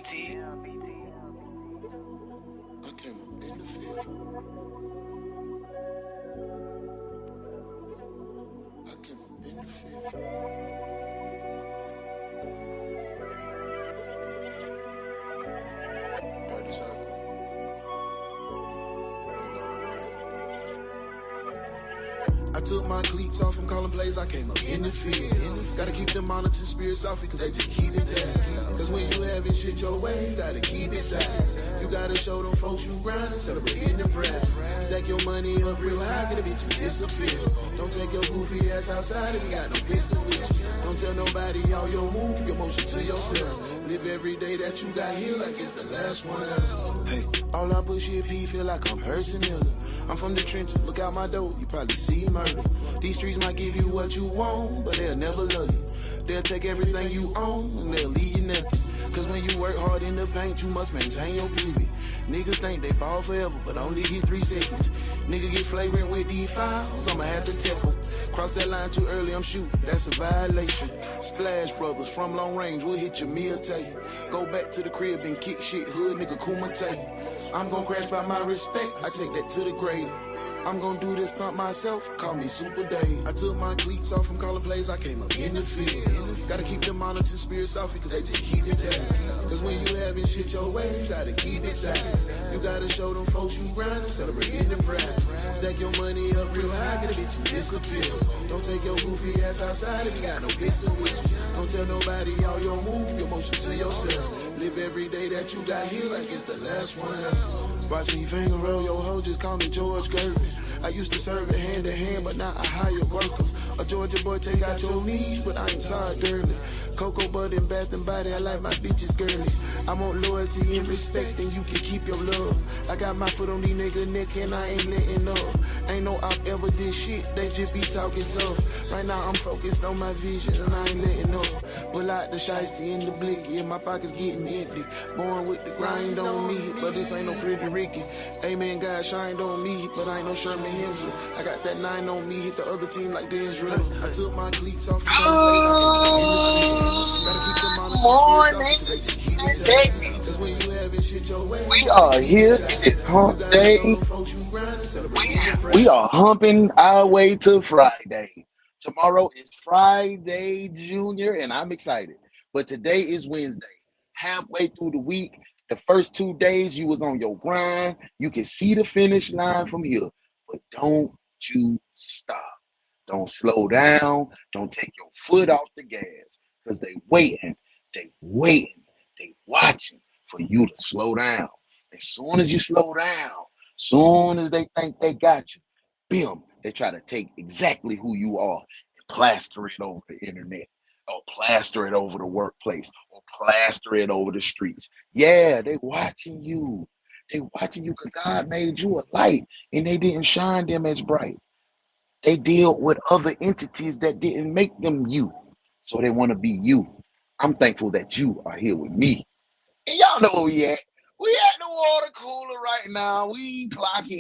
I came up in the field. I came up in the field. 30 circle. You know the way. I took my cleats off from calling plays, I came up in the field. Gotta keep the monitor spirits off because they just keep it tight. Cause when you having shit your way, you gotta keep it sad. You gotta show them folks you grind and celebrate in the press. Stack your money up real high, get a bitch and disappear. Don't take your goofy ass outside if you got no business with you. Don't tell nobody all your move, keep your motion to yourself. Live every day that you got here like it's the last one left. Hey, all I push here, P, feel like I'm Herson Miller. I'm from the trenches, look out my door, you probably see murder. These streets might give you what you want, but they'll never love you. They'll take everything you own, and they'll leave you nothing. Cause when you work hard in the paint, you must maintain your PV. Niggas think they ball forever, but only get 3 seconds. Nigga get flagrant with these files, I'ma have to tell them. Cross that line too early, I'm shooting, that's a violation. Splash Brothers from long range, we'll hit your meal tell you. Go back to the crib and kick shit, hood nigga kumite. I'm gon' crash by my respect, I take that to the grave. I'm gon' do this stunt myself, call me Super Dave. I took my cleats off from calling plays, I came up in the field. Gotta keep the monitor spirits off because they just keep it tight. Cause when you having shit your way, you gotta keep it sad. You gotta show them folks you grind and celebrate in the pride. Stack your money up real high, get a bitch and disappear. Don't take your goofy ass outside if you got no business with you. Don't tell nobody all your move, keep your motion to yourself. Live every day that you got here like it's the last one left. Watch me finger roll your hoe, just call me George Gervin. I used to serve it hand to hand, but now I hire workers. A Georgia boy take out your knees, but I ain't tired girly. Cocoa butter and bath and body, I like my bitches girly. I want loyalty and respect, and you can keep your love. I got my foot on these niggas' neck and I ain't letting up. Ain't no op ever did shit, they just be talking tough. Right now I'm focused on my vision and I ain't letting up. Pull out the shiesty and the blicky, and my pockets getting empty. Born with the grind on me, but this ain't no pretty Ricky. Amen, God shined on me, but I ain't no Sherman Hemsley. I got that 9 on me, hit the other team like Denzel. I took my cleats off. We are here. It's hump day. We are humping our way to Friday. Tomorrow is Friday, Junior, and I'm excited. But today is Wednesday. Halfway through the week, the first 2 days you was on your grind. You can see the finish line from here. But don't you stop. Don't slow down. Don't take your foot off the gas. Because they waiting, they watching for you to slow down. As soon as you slow down, soon as they think they got you, bim, they try to take exactly who you are and plaster it over the internet, or plaster it over the workplace, or plaster it over the streets. Yeah, they watching you. They watching you because God made you a light and they didn't shine them as bright. They deal with other entities that didn't make them you. So they want to be you. I'm thankful that you are here with me. And y'all know where we at. We at the water cooler right now. We ain't clocking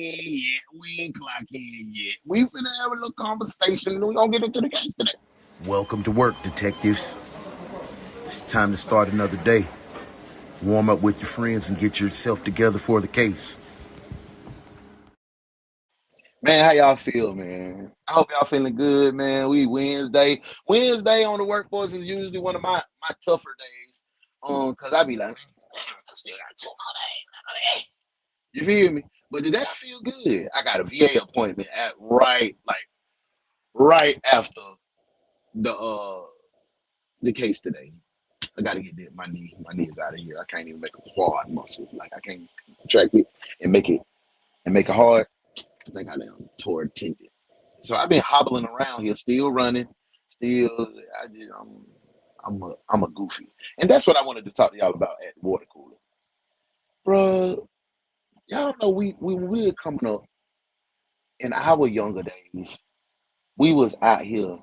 in yet. We finna have a little conversation and we're gonna get into the case today. Welcome to work, detectives. It's time to start another day. Warm up with your friends and get yourself together for the case. Man, how y'all feel, man? I hope y'all feeling good, man. We Wednesday. Wednesday on the workforce is usually one of my tougher days. Cause I be like, man, I still got 2 more days. You feel me? But today I feel good. I got a VA appointment at right after the case today. I gotta get my knee. My knee is out of here. I can't even make a quad muscle. Like I can't contract it and make it hard. I think I done tore a tendon. So I've been hobbling around here, still running, still. I'm a goofy, and that's what I wanted to talk to y'all about at the water cooler, bro. Y'all know when we were coming up in our younger days, we was out here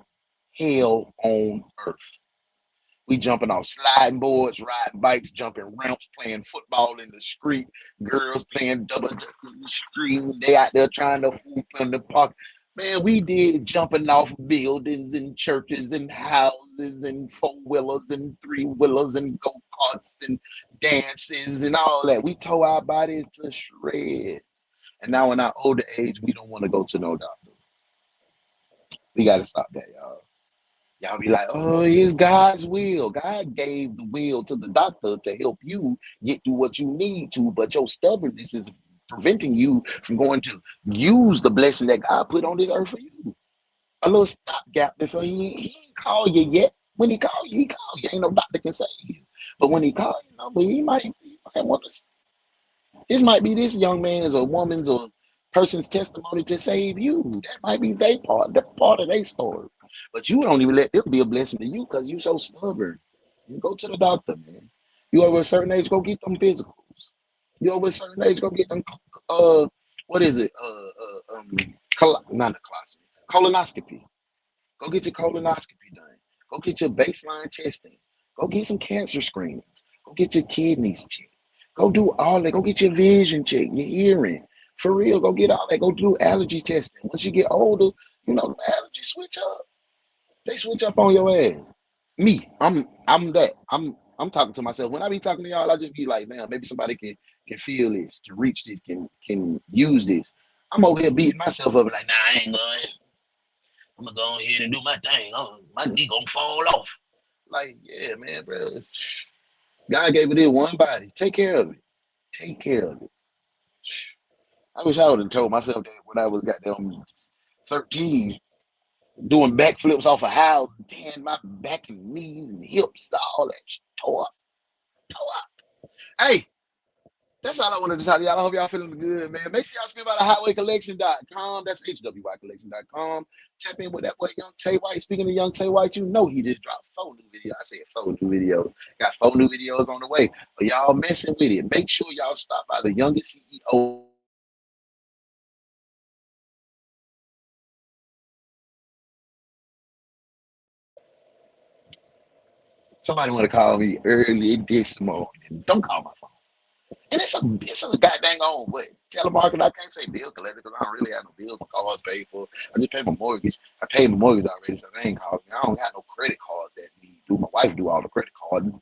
hell on earth. We jumping off sliding boards, riding bikes, jumping ramps, playing football in the street, girls playing double dutch in the street. They out there trying to hoop in the park. Man, we did jumping off buildings and churches and houses and four-wheelers and three-wheelers and go-karts and dances and all that. We tore our bodies to shreds. And now in our older age, we don't want to go to no doctor. We got to stop that, y'all. Y'all be like, oh, it's God's will. God gave the will to the doctor to help you get through what you need to, but your stubbornness is preventing you from going to use the blessing that God put on this earth for you. A little stopgap before he ain't call you yet. When he call you, he call you. Ain't no doctor can save you. But when he call you, but he might want to. This might be this young man's or woman's or person's testimony to save you. That might be their part, the part of their story. But you don't even let them be a blessing to you because you so stubborn. You go to the doctor, man. You over a certain age, go get them physicals. You over a certain age, go get them. What is it? Not a colonoscopy. Go get your colonoscopy done. Go get your baseline testing. Go get some cancer screenings. Go get your kidneys checked. Go do all that. Go get your vision checked, your hearing. For real, go get all that. Go do allergy testing. Once you get older, the allergies switch up. They switch up on your ass. Me, I'm that. I'm talking to myself. When I be talking to y'all, I just be like, man, maybe somebody can feel this, can reach this, can use this. I'm over here beating myself up like, nah, I ain't going. I'm gonna go ahead and do my thing. My knee gonna fall off. Like, yeah, man, bro. God gave it this one body. Take care of it. Take care of it. I wish I would have told myself that when I was goddamn 13, doing backflips off a house, tearing my back and knees and hips, all that shit tore up, tore up. Hey, that's all I wanted to talk to y'all. I hope y'all feeling good, man. Make sure y'all spend by the highwaycollection.com. That's HWYcollection.com. Tap in with that boy, Young Tay White. Speaking of Young Tay White, you know he just dropped 4 new videos. I said 4 new videos. Got 4 new videos on the way. But y'all messing with it. Make sure y'all stop by the youngest CEO. Somebody want to call me early this morning. Don't call my phone. And it's a goddamn on, but telemarketing, I can't say bill collector because I don't really have no bills. My car's paid for. I just paid my mortgage. I paid my mortgage already, so they ain't calling me. I don't got no credit card that me do. My wife do all the credit card.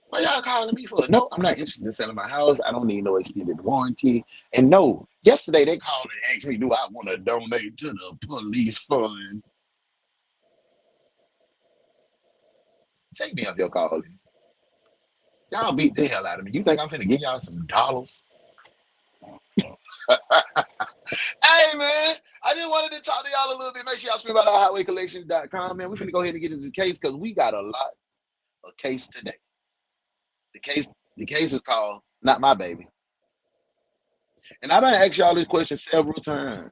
What y'all calling me for? No, I'm not interested in selling my house. I don't need no extended warranty. And no, yesterday they called and asked me, do I want to donate to the police fund? Take me off your call list. Y'all beat the hell out of me. You think I'm finna give y'all some dollars? Hey man, I just wanted to talk to y'all a little bit. Make sure y'all speak about our highwaycollection.com, man. We're finna go ahead and get into the case because we got a lot of case today. The case, the case is called Not My Baby. And I done asked y'all this question several times.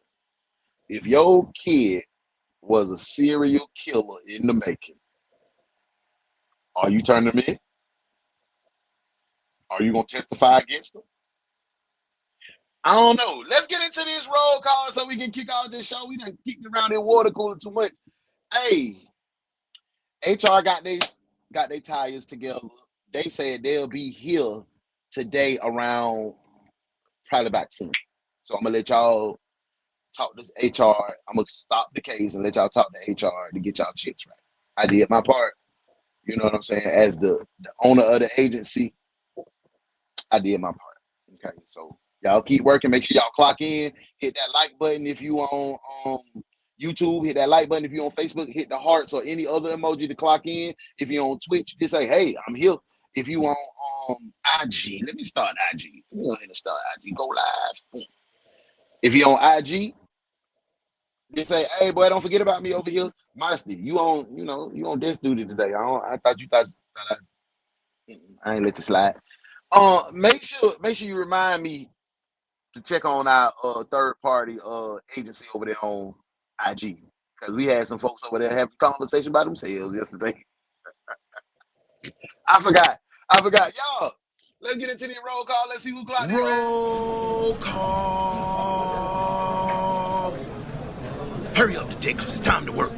If your kid was a serial killer in the making, are you turning them in? Are you gonna testify against them? I don't know. Let's get into this roll call so we can kick off this show. We done kicked around in water cooler too much. Hey, HR got their tires together. They said they'll be here today around probably about 10. So I'm gonna let y'all talk to HR. I'm gonna stop the case and let y'all talk to HR to get y'all checks right. I did my part. You know what I'm saying? As the owner of the agency, I did my part. Okay, so y'all keep working. Make sure y'all clock in. Hit that like button if you on YouTube. Hit that like button if you on Facebook. Hit the hearts or any other emoji to clock in. If you're on Twitch, just say, "Hey, I'm here." If you on IG, let me start IG. Let me go ahead and start IG. Go live. Boom. If you're on IG, just say, "Hey, boy, don't forget about me over here." Modesty, you on desk duty today. I thought you thought I ain't let you slide. Make sure you remind me to check on our third party agency over there on IG because we had some folks over there having a conversation by themselves yesterday. I forgot. Y'all, let's get into the roll call. Let's see who clocked in. Roll call. Hurry up, detectives. It's time to work.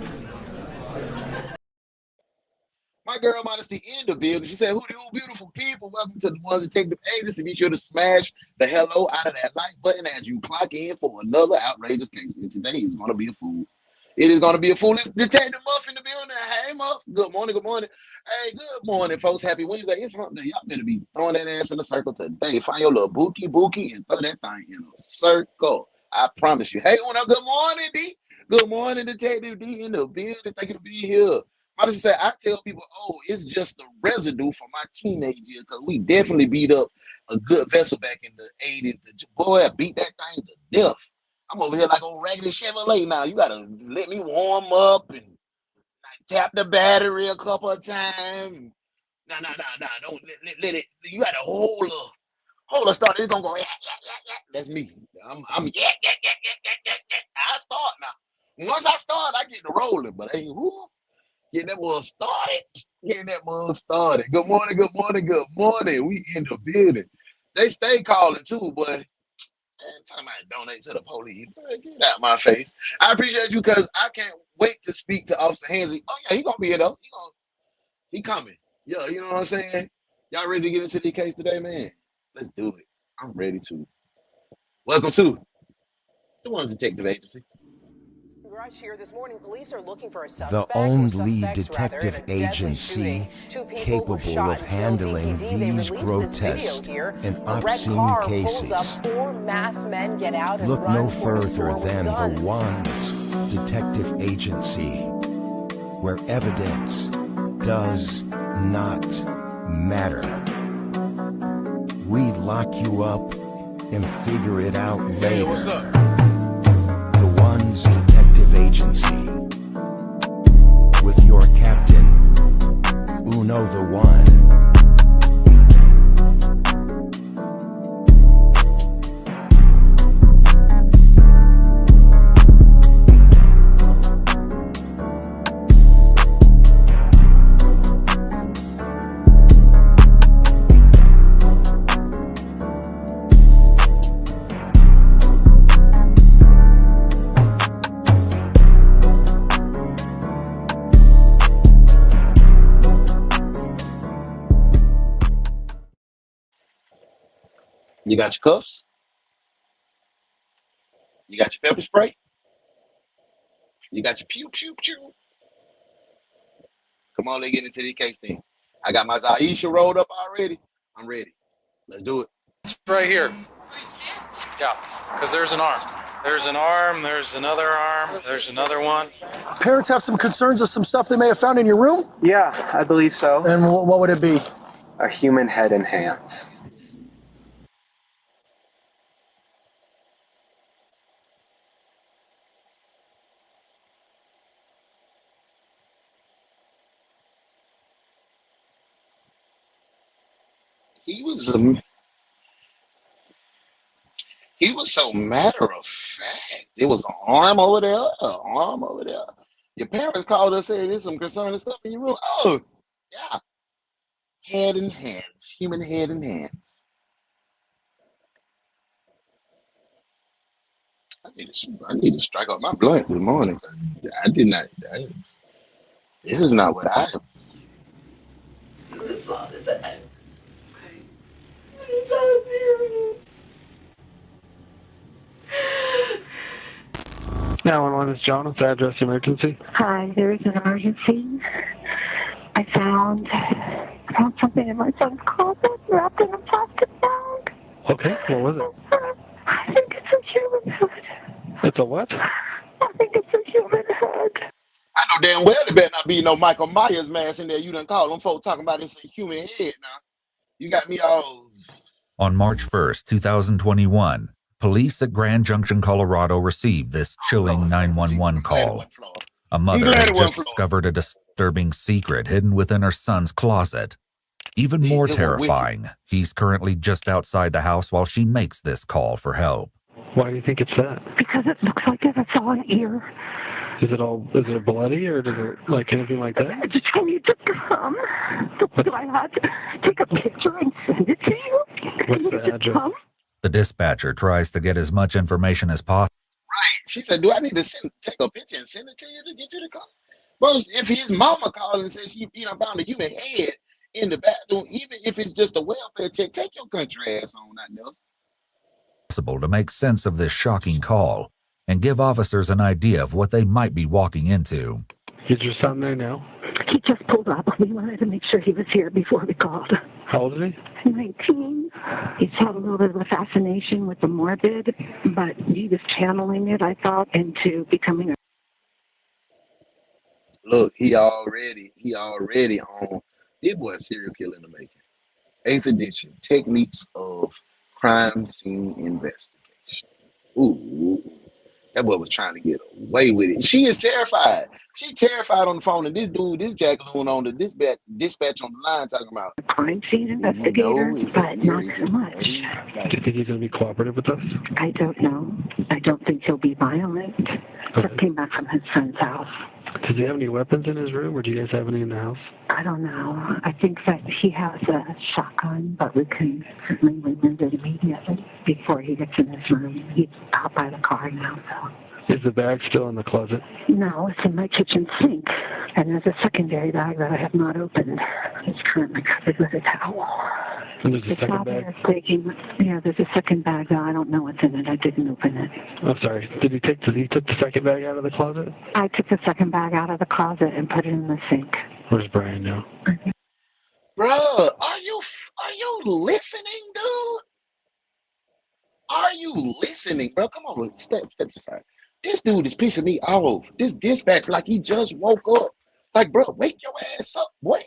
My girl Modesty in the building. She said, who beautiful people? Welcome to the Ones Detective Agency. Be sure to smash the hello out of that like button as you clock in for another outrageous case. And today is going to be a fool. It is going to be a fool. It's Detective Muff in the building. Hey, Muff. Good morning. Good morning. Hey, good morning, folks. Happy Wednesday. It's hump day. Y'all better be throwing that ass in a circle today. Find your little bookie and throw that thing in a circle. I promise you. Hey, good morning, D. Good morning, Detective D in the building. Thank you for being here. I just say, I tell people, oh, it's just the residue from my teenage years because we definitely beat up a good vessel back in the 80s. Boy, I beat that thing to death. I'm over here like old raggedy Chevrolet now. You got to let me warm up and tap the battery a couple of times. No. Don't let it. You got to hold a start. It's going to go, yeah. That's me. I'm yeah. I start now. Once I start, I get to rolling, but hey, whoo. Getting that mug started. Good morning. We in the building. They stay calling too, but time I donate to the police. Get out my face. I appreciate you because I can't wait to speak to Officer Hansley. Oh yeah, he gonna be here though. He coming. Yeah, you know what I'm saying? Y'all ready to get into the case today, man? Let's do it. I'm ready to. Welcome to the Ones Detective Agency. Here this morning, police are looking for a suspect, the only detective agency capable of handling these grotesque and obscene cases. Look no further than the Ones Detective Agency, where evidence does not matter. We lock you up and figure it out later. Hey, what's up? The Ones Detective Agency, with your captain, Uno the One. You got your cuffs? You got your pepper spray? You got your pew. Come on, let's get into the case then. I got my Zaisha rolled up already. I'm ready. Let's do it. It's right here. Yeah, because there's an arm. There's an arm, there's another arm, there's another one. Parents have some concerns of some stuff they may have found in your room? Yeah, I believe so. And what would it be? A human head and hands. He was so matter of fact. It was an arm over there. Your parents called us, said there's some concerning stuff in your room. Oh, yeah. Head and hands, human head and hands. I need to strike up my blunt this morning. I did not. This is not what I. Whose fault is that? 911 is John. What's the address emergency? Hi, there is an emergency. I found something in my son's closet wrapped in a plastic bag. Okay, what was it? I think it's a human head. It's a what? I think it's a human head. I know damn well there better not be no Michael Myers mask in there. You done call them folks talking about it's a human head now. You got me all. On March 1st, 2021, police at Grand Junction, Colorado received this chilling 911 call. A mother has just discovered a disturbing secret hidden within her son's closet. Even more terrifying, he's currently just outside the house while she makes this call for help. Why do you think it's that? Because it looks like it's all an ear. Is it bloody or does it like anything like that? I just told you to come. Do I have to take a picture and send it to you? What's the address? The dispatcher tries to get as much information as possible. Right. She said, do I need to take a picture and send it to you to get you to come? But if his mama called and said she found a human head in the bathroom, even if it's just a welfare check, take your country ass on out there. Possible to make sense of this shocking call and give officers an idea of what they might be walking into. Is your son there now? He just pulled up. We wanted to make sure he was here before we called. How old is he? 19. He's had a little bit of a fascination with the morbid, but he was channeling it, I thought, into becoming a... Look, he already on. It was a serial killer in the making. 8th edition, techniques of crime scene investigation. Ooh, that boy was trying to get away with it. She is terrified. She terrified on the phone, and this jackaloon on the dispatch on the line talking about crime scene investigator, but not so much. Do you think he's going to be cooperative with us? I don't know. I don't think he'll be violent. Just came back from his friend's house. Does he have any weapons in his room, or do you guys have any in the house? I don't know. I think that he has a shotgun, but we can certainly remove it immediately before he gets in his room. He's out by the car now, so. Is the bag still in the closet? No, it's in my kitchen sink. And there's a secondary bag that I have not opened. It's currently covered with a towel. And there's a second bag? Yeah, there's a second bag, though. I don't know what's in it. I didn't open it. I'm sorry. Did he took the second bag out of the closet? I took the second bag out of the closet and put it in the sink. Where's Brian now? Bruh, are you listening, dude? Are you listening, bro? Come on, step aside. This dude is pissing me off. This dispatch, like he just woke up. Like, bro, wake your ass up, boy.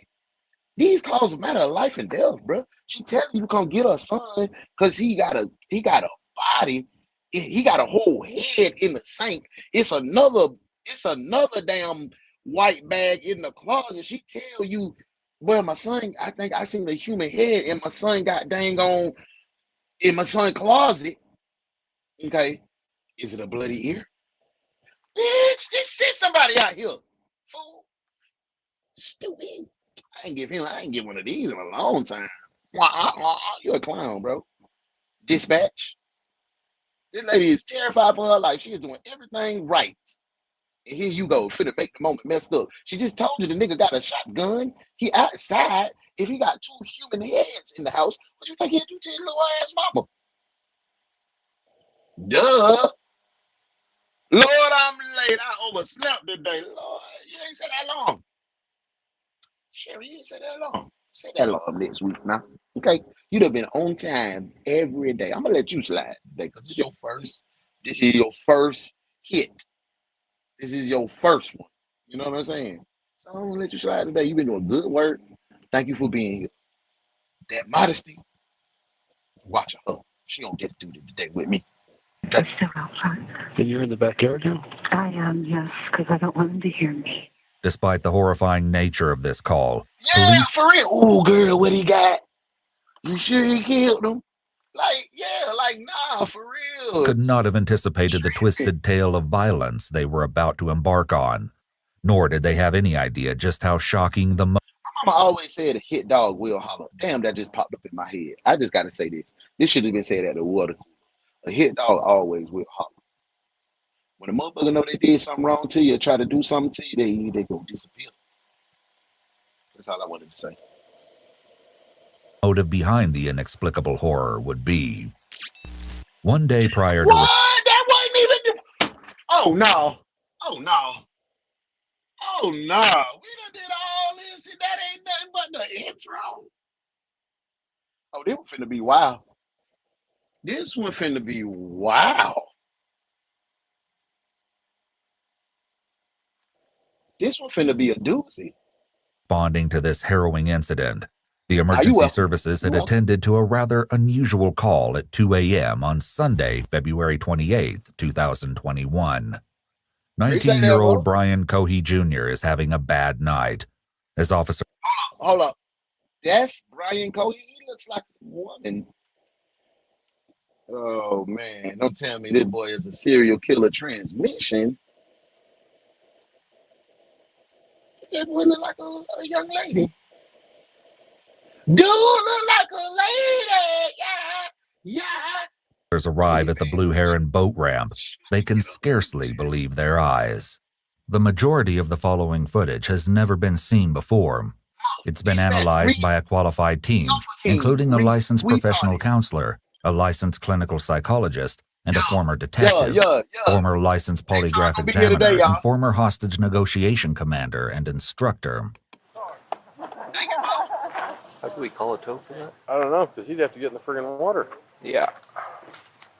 These calls are a matter of life and death, bro. She telling you to come get her son because he got a body. He got a whole head in the sink. It's another damn white bag in the closet. She tell you, well, my son, I think I seen a human head and my son got dang on in my son's closet. Okay. Is it a bloody ear? Bitch, just send somebody out here. Fool. Stupid. I ain't give one of these in a long time. You're a clown, bro. Dispatch. This lady is terrified for her life. She is doing everything right. And here you go, finna make the moment messed up. She just told you the nigga got a shotgun. He outside. If he got 2 human heads in the house, what you think he'll do to his little ass mama? Duh. Lord, I'm late. I overslept today. Lord, you ain't said that long. Sherry, you ain't said that long. Say that long next week now. Okay? You'd have been on time every day. I'm gonna let you slide today because this is your first hit. This is your first one. You know what I'm saying? So I'm gonna let you slide today. You've been doing good work. Thank you for being here. That modesty, watch her. She gonna just do it today with me. Okay. I'm still outside. And you're in the backyard now? I am, yes, because I don't want him to hear me. Despite the horrifying nature of this call, yeah, police for real. Oh, girl, what he got? You sure he killed him? Nah, for real. Could not have anticipated the twisted tale of violence they were about to embark on, nor did they have any idea just how shocking the My mama always said a hit dog will holler. Damn, that just popped up in my head. I just got to say this. This should have been said at the water cooler. A hit dog always will holler. When a motherfucker know they did something wrong to you or try to do something to you, they go disappear. That's all I wanted to say. motive behind the inexplicable horror would be. One day prior to that wasn't even Oh no. Oh no. Oh no. We done did all this and that ain't nothing but the intro. Oh, this one finna be wild. This one finna be wow. This one finna be a doozy. Responding to this harrowing incident, the emergency services had attended to a rather unusual call at 2 a.m. on Sunday, February 28th, 2021. 19-year-old Brian Cohey Jr. is having a bad night. As officer... Hold up. That's Brian Cohey? He looks like a woman. Oh, man. Don't tell me this boy is a serial killer transmission. That boy look like a young lady. Dude look like a lady. Yeah. Arrive at the Blue Heron boat ramp. They can scarcely believe their eyes. The majority of the following footage has never been seen before. It's been analyzed by a qualified team, including a licensed professional counselor, a licensed clinical psychologist, and a former detective, former licensed polygraph examiner, and former hostage negotiation commander and instructor. How do we call a tow for that? I don't know, because he'd have to get in the friggin' water. Yeah.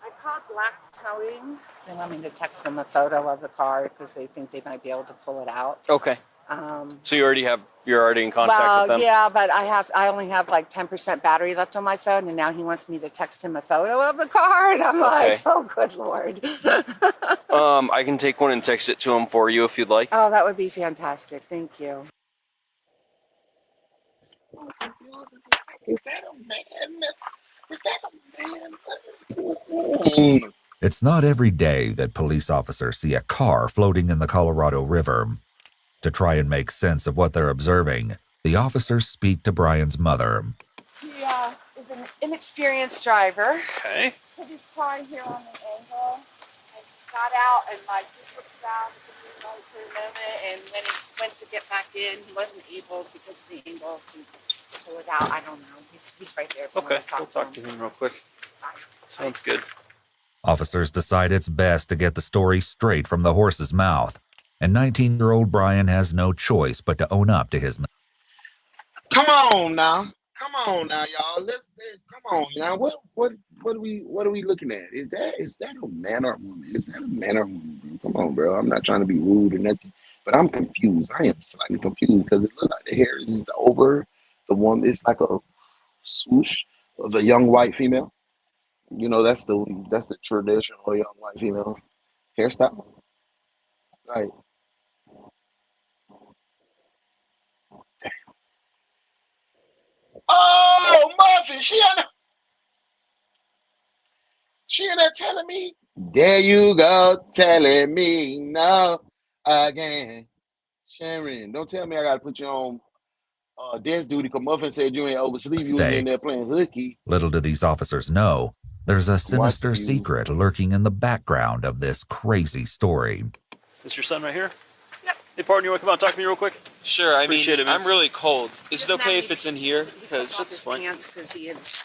I called Black's Towing. They want me to text them a photo of the car because they think they might be able to pull it out. Okay. So you're already in contact with them? Yeah, but I only have like 10% battery left on my phone, and now he wants me to text him a photo of the car, and I'm like, oh, good Lord. I can take one and text it to him for you if you'd like. Oh, that would be fantastic. Thank you. Is that a man? Is that a man? It's not every day that police officers see a car floating in the Colorado River. To try and make sense of what they're observing, the officers speak to Brian's mother. He is an inexperienced driver. Okay. Put his car here on the angle, and he got out and like just looked down for a moment, and when he went to get back in, he wasn't able because of the angle to pull it out. I don't know. He's right there. Okay, we'll talk to him real quick. Sounds good. Officers decide it's best to get the story straight from the horse's mouth, and 19-year-old Brian has no choice but to own up to his mistake. Come on now, y'all. Let's come on now. What are we looking at? Is that a man or a woman? Is that a man or a woman, bro? Come on, bro. I'm not trying to be rude or nothing, but I'm confused. I am slightly confused because it looks like the hair is over the one. It's like a swoosh of a young white female. You know, that's the traditional young white female hairstyle, right? Oh, Muffin, she in there telling me. There you go, telling me no again. Sharon, don't tell me I gotta put you on desk duty because Muffin said you ain't oversleep. You was in there playing hooky. Little do these officers know, there's a sinister secret lurking in the background of this crazy story. This your son right here? Yep. Hey, partner, you want to come out and talk to me real quick? Sure. Appreciate it, man. I'm really cold. Is it okay if it's in here? Because that's fine. Because he is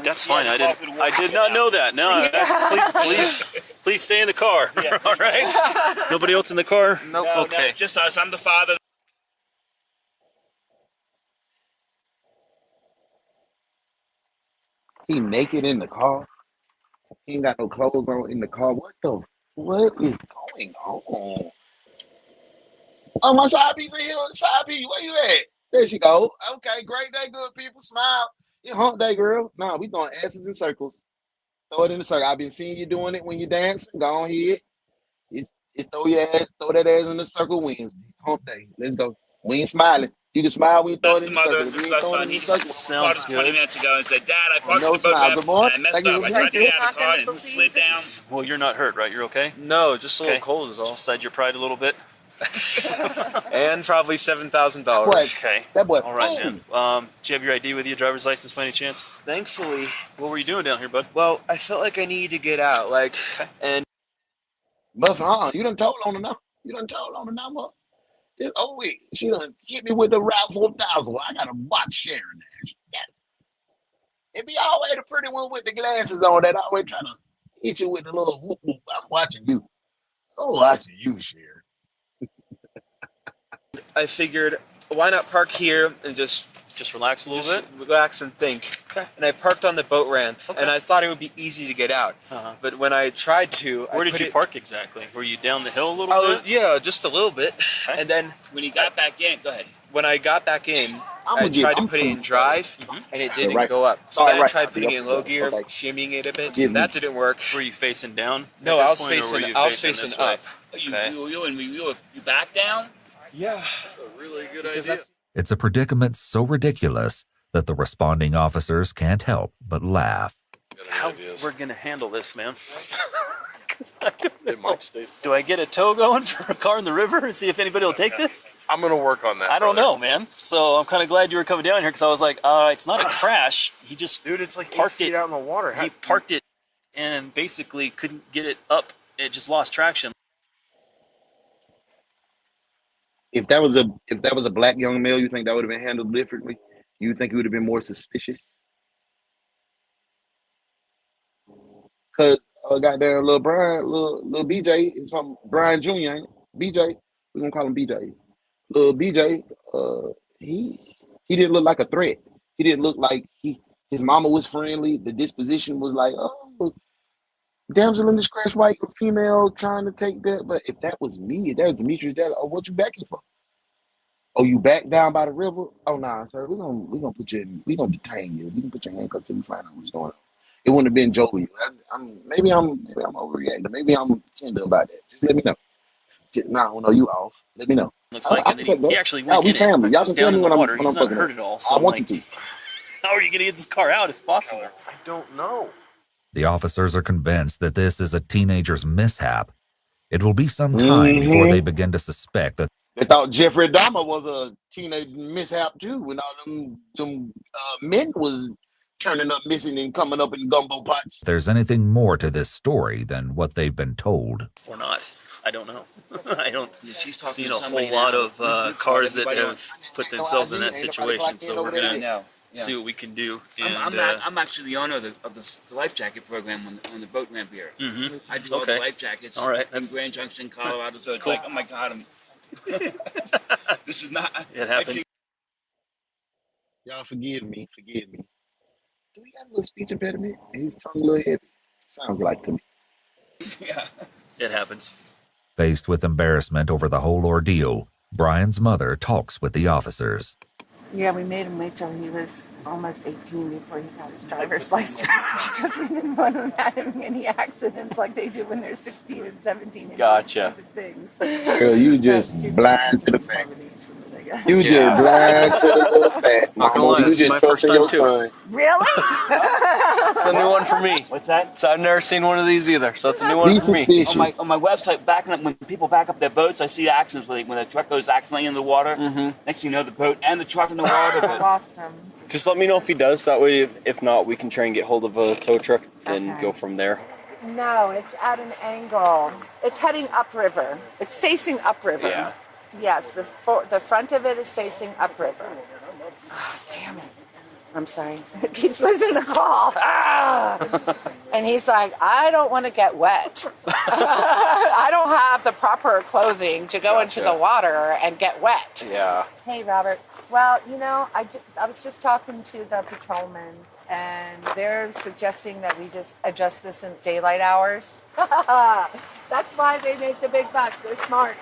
That's fine. I did not know that. No, please stay in the car. Yeah. All right. Nobody else in the car? Nope. No, okay. No, just us. I'm the father. He naked in the car. He ain't got no clothes on in the car. What is going on? Oh, my side piece in here. Side piece, where you at? There she go. Okay, great day, good people. Smile. You hump day, girl. Nah, we doing asses in circles. Throw it in the circle. I've been seeing you doing it when you dance. Go on here. It's throw that ass in the circle Wednesday. Hump day. Let's go. We ain't smiling. You can smile when you throw it in the circle. This is my son. He Sounds good. 20 minutes ago and said, Dad, I parked the boat and I messed up. I tried to get out of the car and it slid down. Well, you're not hurt, right? You're okay? No, just a little cold is all. Just beside your pride a little bit? And probably $7,000. Okay. That boy. All right, man. Do you have your ID with you, driver's license by any chance? Thankfully. What were you doing down here, bud? Well, I felt like I needed to get out, and. Muffin, you done told on her now. Muffin. Oh wait, she done hit me with the razzle dazzle. I gotta watch Sharon there. It be always the pretty one with the glasses on that always trying to hit you with the little whoop whoop. I'm watching you. I'm watching you, Sharon. I figured, why not park here and just relax a little bit? Relax and think. Okay. And I parked on the boat ramp, and I thought it would be easy to get out. But when I tried to... Where did you park exactly? Were you down the hill a little bit? Yeah, just a little bit. Okay. And then... When you got back in, go ahead. When I got back in, I tried to put it in drive, and it didn't go up. So then I tried putting it in low gear, shimmying it a bit. That didn't work. Were you facing down? No, I was facing up. You back down? Yeah. That's a really good idea. It's a predicament so ridiculous that the responding officers can't help but laugh. How we're going to handle this, man? I don't know. Do I get a tow going for a car in the river and see if anybody will take this? I'm going to work on that. I don't know, man. So I'm kind of glad you were coming down here because I was like, it's not a crash. He just it's like parked 8 feet out in the water. He parked it and basically couldn't get it up. It just lost traction. If that was a black young male, you think that would have been handled differently? You think he would have been more suspicious? Cause goddamn little Brian, little BJ, is something Brian Jr. ain't it? BJ, we gonna call him BJ. Little BJ, he didn't look like a threat. He didn't look like his mama was friendly. The disposition was like, oh, damsel in distress, white female trying to take that. But if that was me, if that was Demetrius, that what you backing for? Oh, you back down by the river? Oh nah, sir, we gonna put you in, we gonna detain you. We can put your handcuffs till we find out what's going on. It wouldn't have been Joey. Maybe I'm overreacting. Maybe I'm tender about that. Just let me know. Nah, I don't know, you off. Let me know. Looks like, and then he actually went we in family. it, Y'all just can tell down me in the when water. I'm He's not fucking hurt up. at all. So I I'm want you like, to. how are you gonna get this car out if possible? I don't know. The officers are convinced that this is a teenager's mishap. It will be some time before they begin to suspect that They thought Jeffrey Dahmer was a teenage mishap too, when all them men was turning up missing and coming up in gumbo pots. there's anything more to this story than what they've been told. Or not. I don't know. I don't She's see a whole lot of cars that have put themselves in that situation. So we're gonna see what we can do. And, I'm actually the owner of the life jacket program on the boat ramp here. I do all the life jackets in Grand Junction, Colorado. So it's like, oh my God, this is not. It happens. Y'all forgive me. Do we got a little speech impediment? His tongue a little heavy. Sounds like to me. Yeah. It happens. Faced with embarrassment over the whole ordeal, Brian's mother talks with the officers. Yeah, we made him wait till he was almost 18 before he got his driver's license because we didn't want him having any accidents like they do when they're 16 and 17 and Gotcha. stupid things. Girl, you just blind to the fact. You just blind to the little fact. Not gonna lie, this is my first time too. Really? It's a new one for me. What's that? So I've never seen one of these either. So it's a new one for me. On my website, backing up when people back up their boats, I see accidents when a truck goes accidentally in the water. Next you know, the boat and the truck in the water. I lost him. Just let me know if he does. That way, if not, we can try and get hold of a tow truck and go from there. No, it's at an angle. It's heading upriver. It's facing upriver. Yeah. Yes, the front of it is facing upriver. Oh, damn it. I'm sorry. It keeps losing the call. Ah! And he's like, I don't want to get wet. I don't have the proper clothing to go into the water and get wet. Yeah. Hey, Robert. Well, you know, I was just talking to the patrolman, and they're suggesting that we just adjust this in daylight hours. That's why they make the big bucks. They're smart.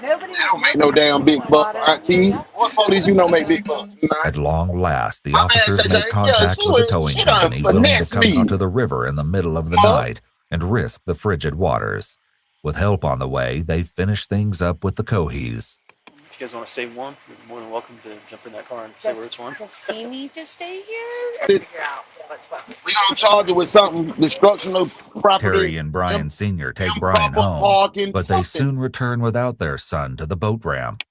Nobody don't make no damn big bucks, aunties. What police you know make big bucks? At long last, the officers make contact with the towing company willing to come out to the river in the middle of the night and risk the frigid waters. With help on the way, they finish things up with the Cohees. If you guys want to stay warm, you're more than welcome to jump in that car and see where it's warm. Does he need to stay here? Or figure out what's what? We gonna charge it with something, destruction of property. Terry and Brian Sr. take Brian home, but they soon return without their son to the boat ramp.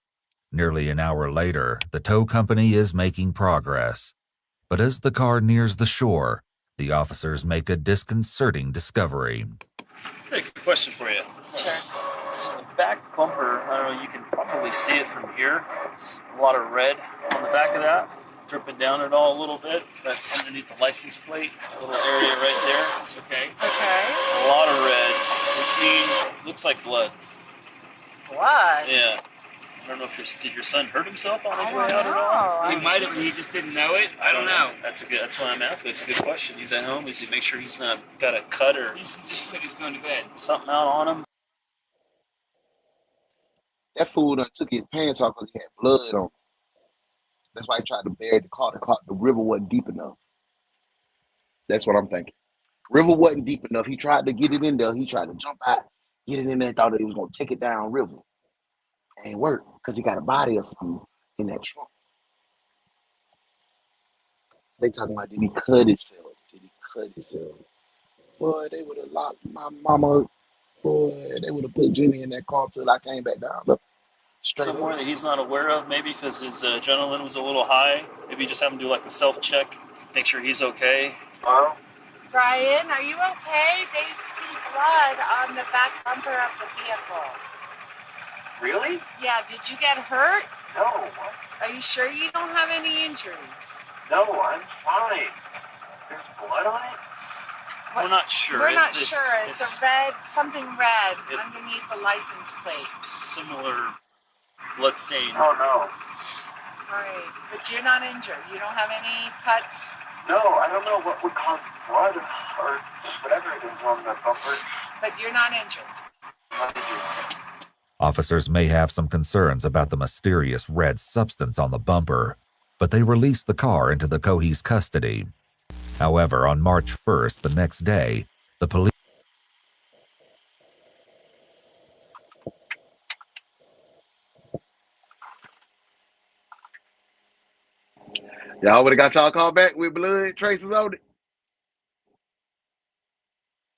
Nearly an hour later, the tow company is making progress. But as the car nears the shore, the officers make a disconcerting discovery. Hey, question for you. Sure. So the back bumper, I don't know, you can probably see it from here. It's a lot of red on the back of that, dripping down it all a little bit. That's underneath the license plate, a little area right there. Okay. A lot of red, which means looks like blood. Blood? Yeah. I don't know if did your son hurt himself on his way out at all? He might have, he just didn't know it. I don't know. That's why I'm asking. It's a good question. He's at home. Is he make sure he's not got a cut or He just said he's going to bed. something out on him? That fool done took his pants off because he had blood on him. That's why he tried to bury the car. The river wasn't deep enough. That's what I'm thinking. River wasn't deep enough. He tried to get it in there. He tried to jump out, get it in there, thought that he was going to take it down river. Ain't work because he got a body or something in that trunk. They talking about, did he cut himself? Did he cut himself? Boy, they would have locked my mama. Boy, they would have put Jimmy in that car till I came back down. Look, Somewhere that he's not aware of, maybe because his adrenaline was a little high. Maybe just have him do like a self-check, make sure he's okay. Brian, are you okay? They see blood on the back bumper of the vehicle. Really? Yeah, did you get hurt? No. Are you sure you don't have any injuries? No, I'm fine. There's blood on it? We're not sure. We're not sure. It's a red, something red underneath the license plate. Similar blood stain. Oh, no. All right, but you're not injured. You don't have any cuts? No, I don't know what would cause blood or whatever it is on the bumper. But you're not injured. Not injured. Officers may have some concerns about the mysterious red substance on the bumper, but they released the car into the Cohees' custody. However, on March 1st, the next day, the police Y'all would have got y'all call back with blood traces on it.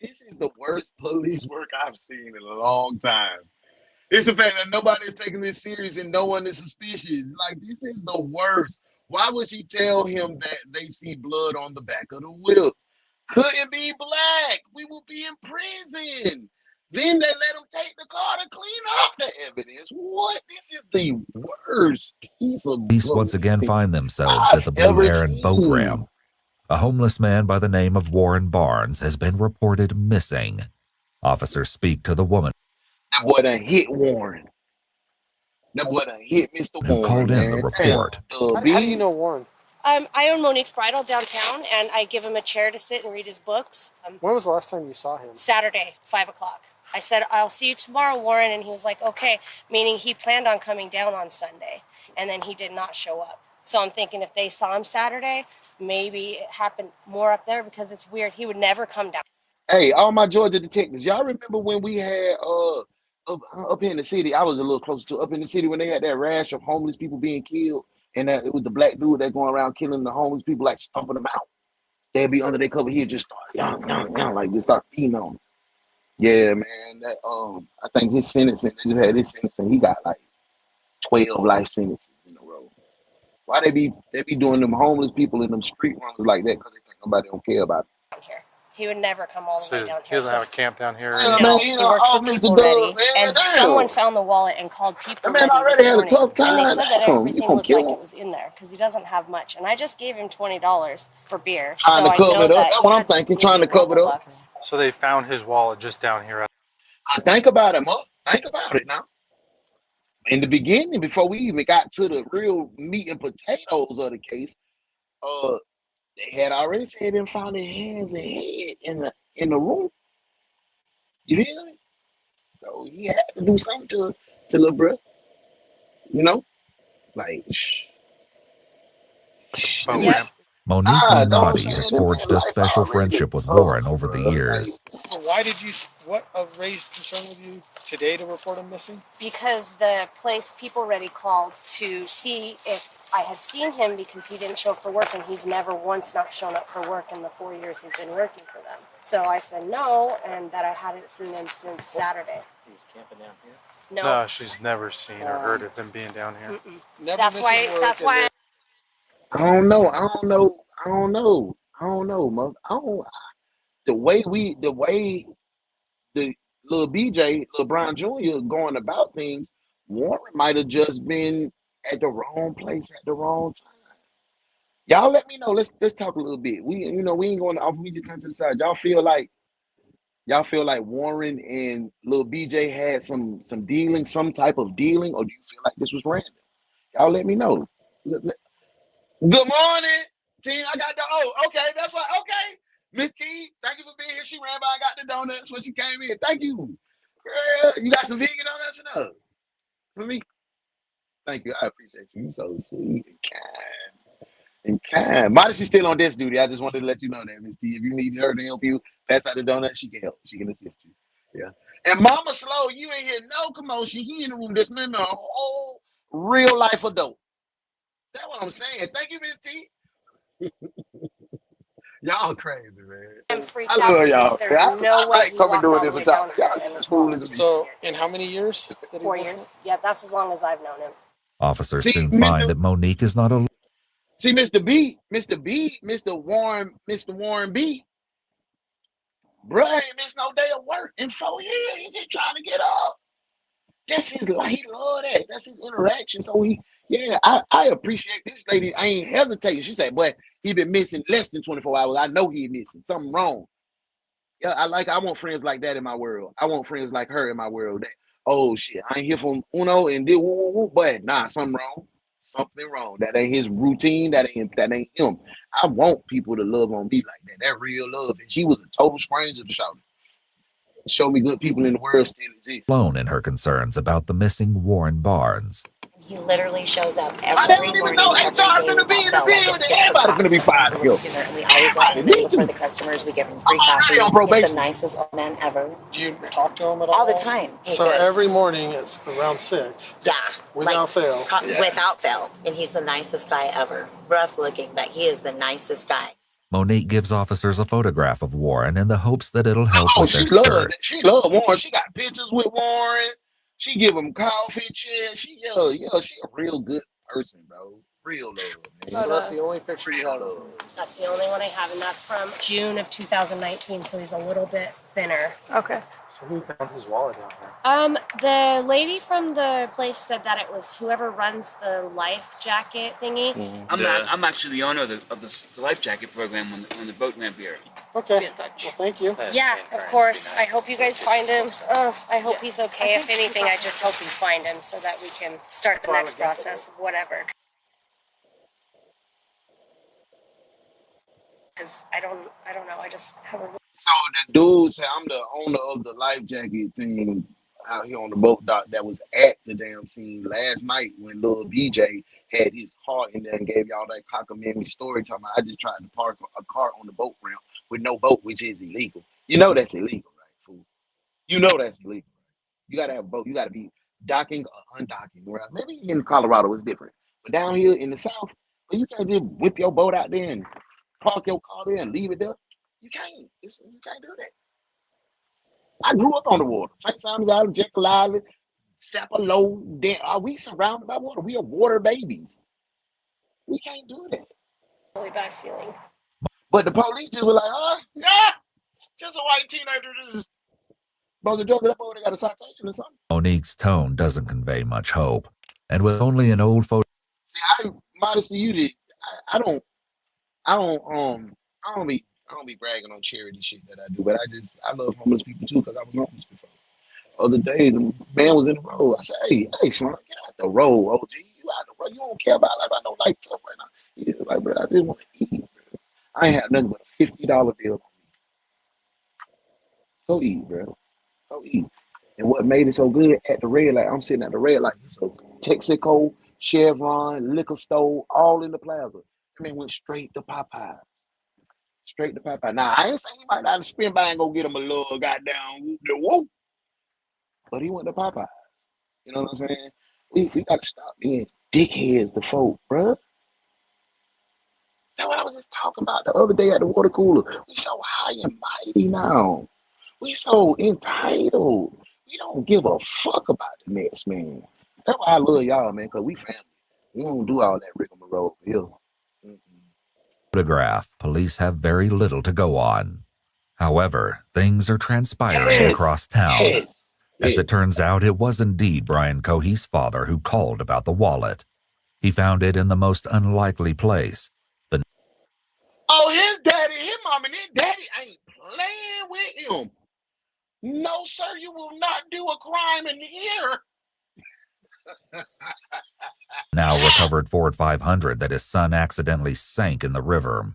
This is the worst police work I've seen in a long time. It's the fact that nobody is taking this serious and no one is suspicious. Like, this is the worst. Why would she tell him that they see blood on the back of the whip? Couldn't be black. We will be in prison. Then they let him take the car to clean up the evidence. What? This is the worst piece of police once again find themselves at the Blue Heron boat ramp. A homeless man by the name of Warren Barnes has been reported missing. Officers speak to the woman That boy done hit Warren. That boy done hit Mr. who Warren, called in the man. report. How do you know Warren? I own Monique's Bridal downtown, and I give him a chair to sit and read his books. When was the last time you saw him? Saturday, 5 o'clock. I said, I'll see you tomorrow, Warren, and he was like, okay, meaning he planned on coming down on Sunday, and then he did not show up. So I'm thinking if they saw him Saturday, maybe it happened more up there because it's weird. He would never come down. Hey, all my Georgia detectives, y'all remember when we had up here in the city? I was a little closer to up in the city when they had that rash of homeless people being killed, and that it was the black dude that going around killing the homeless people, like stomping them out. They'd be under their cover. He'd just start like just start feeding on them. Yeah, man. That I think his sentencing, they just had his sentencing. He got like 12 life sentences in a row. Why they be doing them homeless people in them street runners like that? Because they think nobody don't care about it. Here. He would never come all the So way down he here. doesn't have a camp down here. Yeah, No, man, he works for People Ready, and someone found the wallet and called People That man Ready already this had a morning, tough time. and they said that Damn, you everything gonna looked kill like him. it was in there because he doesn't have much. And I just gave him $20 for beer, Trying so to I cover know it up. that That's what I'm that's thinking. Trying to maybe cover it local up. bucks. So they found his wallet just down here. Think about it, Mark. Think about it now. In the beginning, before we even got to the real meat and potatoes of the case, they had already said and found their hands and head in the room. You feel me? So he had to do something to little bro. You know, like. Boat ramp. Monique Don't Lunati say has that, forged man. a special Life already friendship with tough, Warren over the bro. years. So why did you? What raised concern with you today to report him missing? Because the place People Ready called to see if I had seen him because he didn't show up for work, and he's never once not shown up for work in the 4 years he's been working for them. So I said no, and that I hadn't seen him since Saturday. He was camping down here. No, She's never seen or heard of him being down here. that's why. I don't know, Mother. The way the little BJ, little Brown Jr. going about things, Warren might have just been at the wrong place at the wrong time. Y'all let me know. Let's talk a little bit. We ain't going off. We just come to the side. Y'all feel like Warren and little BJ had some dealing, some type of dealing, or do you feel like this was random? Y'all let me know. Good morning, team. I got okay, that's why. Okay, Miss T, thank you for being here. She ran by and got the donuts when she came in. Thank you. Girl, you got some vegan donuts enough for me? Thank you. I appreciate you. You so sweet and kind. Modesty's still on desk duty. I just wanted to let you know that, Miss T. If you need her to help you pass out the donuts, she can help. She can assist you. Yeah. And Mama Slow, you ain't hear no commotion. He in the room. This man, a whole real life adult. That's what I'm saying. Thank you, Miss T. Y'all crazy, man. I'm freaked I out love because y'all. there's no way he coming walked doing all this the way with y'all. down Y'all here. just as foolish as me. So, in how many years? 4 years. Yeah, that's as long as I've known him. Officers soon find that Monique is not alone. See, Mr. Warren B. Bruh ain't missed no day of work in 4 years. He just trying to get up. That's his life. He love that. That's his interaction. So I appreciate this lady. I ain't hesitating. She said, "Boy, he been missing less than 24 hours. I know he missing something wrong." Yeah, I want friends like that in my world. I want friends like her in my world. That, oh shit, I ain't hear from Uno and did woo woo woo, but nah, something wrong. Something wrong. That ain't his routine. That ain't him. I want people to love on me like that. That real love. And she was a total stranger to show me good people in the world still exist. Alone in her concerns about the missing Warren Barnes. He literally shows up I every don't even morning, know every HR day finna be in the without fail, like building. at 6 Everybody o'clock. finna be Sometimes fired a here. little sooner. And we always let him Me in before too. the customers. We give him I'm free coffee. already on He's the probation. nicest old man ever. Do you talk to him at All the time. So every morning it's around 6. Yeah. Without fail. Without fail. And he's the nicest guy ever. Rough looking, but he is the nicest guy. Monique gives officers a photograph of Warren in the hopes that it'll help Oh, with their she search. loved Warren. She got pictures with Warren. She give him coffee, chairs. She a real good person, bro. Real love, man. So that's the only picture you have of him. That's the only one I have, and that's from June of 2019, so he's a little bit thinner. Okay. So who found his wallet out there? The lady from the place said that it was whoever runs the life jacket thingy. I'm actually the owner of the life jacket program when the boat ramp here. Okay. Well, thank you. Yeah, of course. I hope you guys find him. I hope he's okay. If anything, I just hope you find him so that we can start the next process of whatever. Because I don't know. I just have a... So the dude said, I'm the owner of the life jacket thing out here on the boat dock that was at the damn scene last night when Lil BJ had his car in there and gave y'all that cockamamie story talking about I just tried to park a car on the boat ramp with no boat, which is illegal. You know that's illegal, right, fool? You know that's illegal. You gotta have a boat. You gotta be docking or undocking. Right? Maybe in Colorado it's different, but down here in the South, well, you can't just whip your boat out there and park your car there and leave it there. You can't. You can't do that. I grew up on the water. St. Simon's Island, Jekyll Island, Sapelo. Are we surrounded by water? We are water babies. We can't do that. Really bad feeling. But the police just were like, yeah, just a white teenager just broke the drug up over. They got a citation or something. Monique's tone doesn't convey much hope, and with only an old photo. See, modesty, you did. I don't be bragging on charity shit that I do, but I love homeless people too because I was homeless before. Other day, the man was in the road. I said, hey, son, get out the road, OG. You out the road. You don't care about life. I know life tough right now. He was like, bro, I just want to eat, bro. I ain't had nothing but a $50 bill on me. Go eat, bro. Go eat. And what made it so good at the red light, I'm sitting at the red light. So Texaco, Chevron, liquor store, all in the plaza. I mean, went straight to Popeyes. Straight to Popeye. Now, I ain't saying he might not have spin by and go get him a little goddamn whoop. But he went to Popeye. You know what I'm saying? We got to stop being dickheads to folk, bruh. That's what I was just talking about the other day at the water cooler. We so high and mighty now. We so entitled. We don't give a fuck about the next man. That's why I love y'all, man, because we family. We don't do all that rigmarole here. Photograph, police have very little to go on. However, things are transpiring across town. As it turns out, it was indeed Brian Cohey's father who called about the wallet. He found it in the most unlikely place. His daddy, his mom and his daddy ain't playing with him. No, sir, you will not do a crime in here. Now recovered Ford 500 that his son accidentally sank in the river.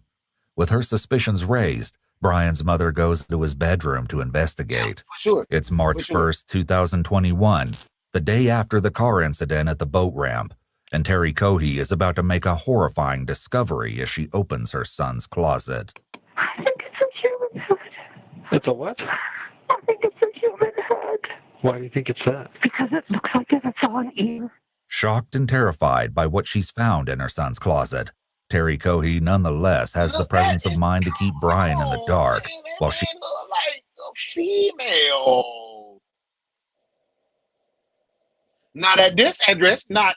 With her suspicions raised, Brian's mother goes to his bedroom to investigate. It's March 1st, 2021, the day after the car incident at the boat ramp, and Terry Cohey is about to make a horrifying discovery as she opens her son's closet. I think it's a human head. It's a what? I think it's a human head. Why do you think it's that? Because it looks like it's on ear. Shocked and terrified by what she's found in her son's closet, Terry Cohey nonetheless has the presence of mind to keep Brian in the dark while she look like a female. Not at this address, not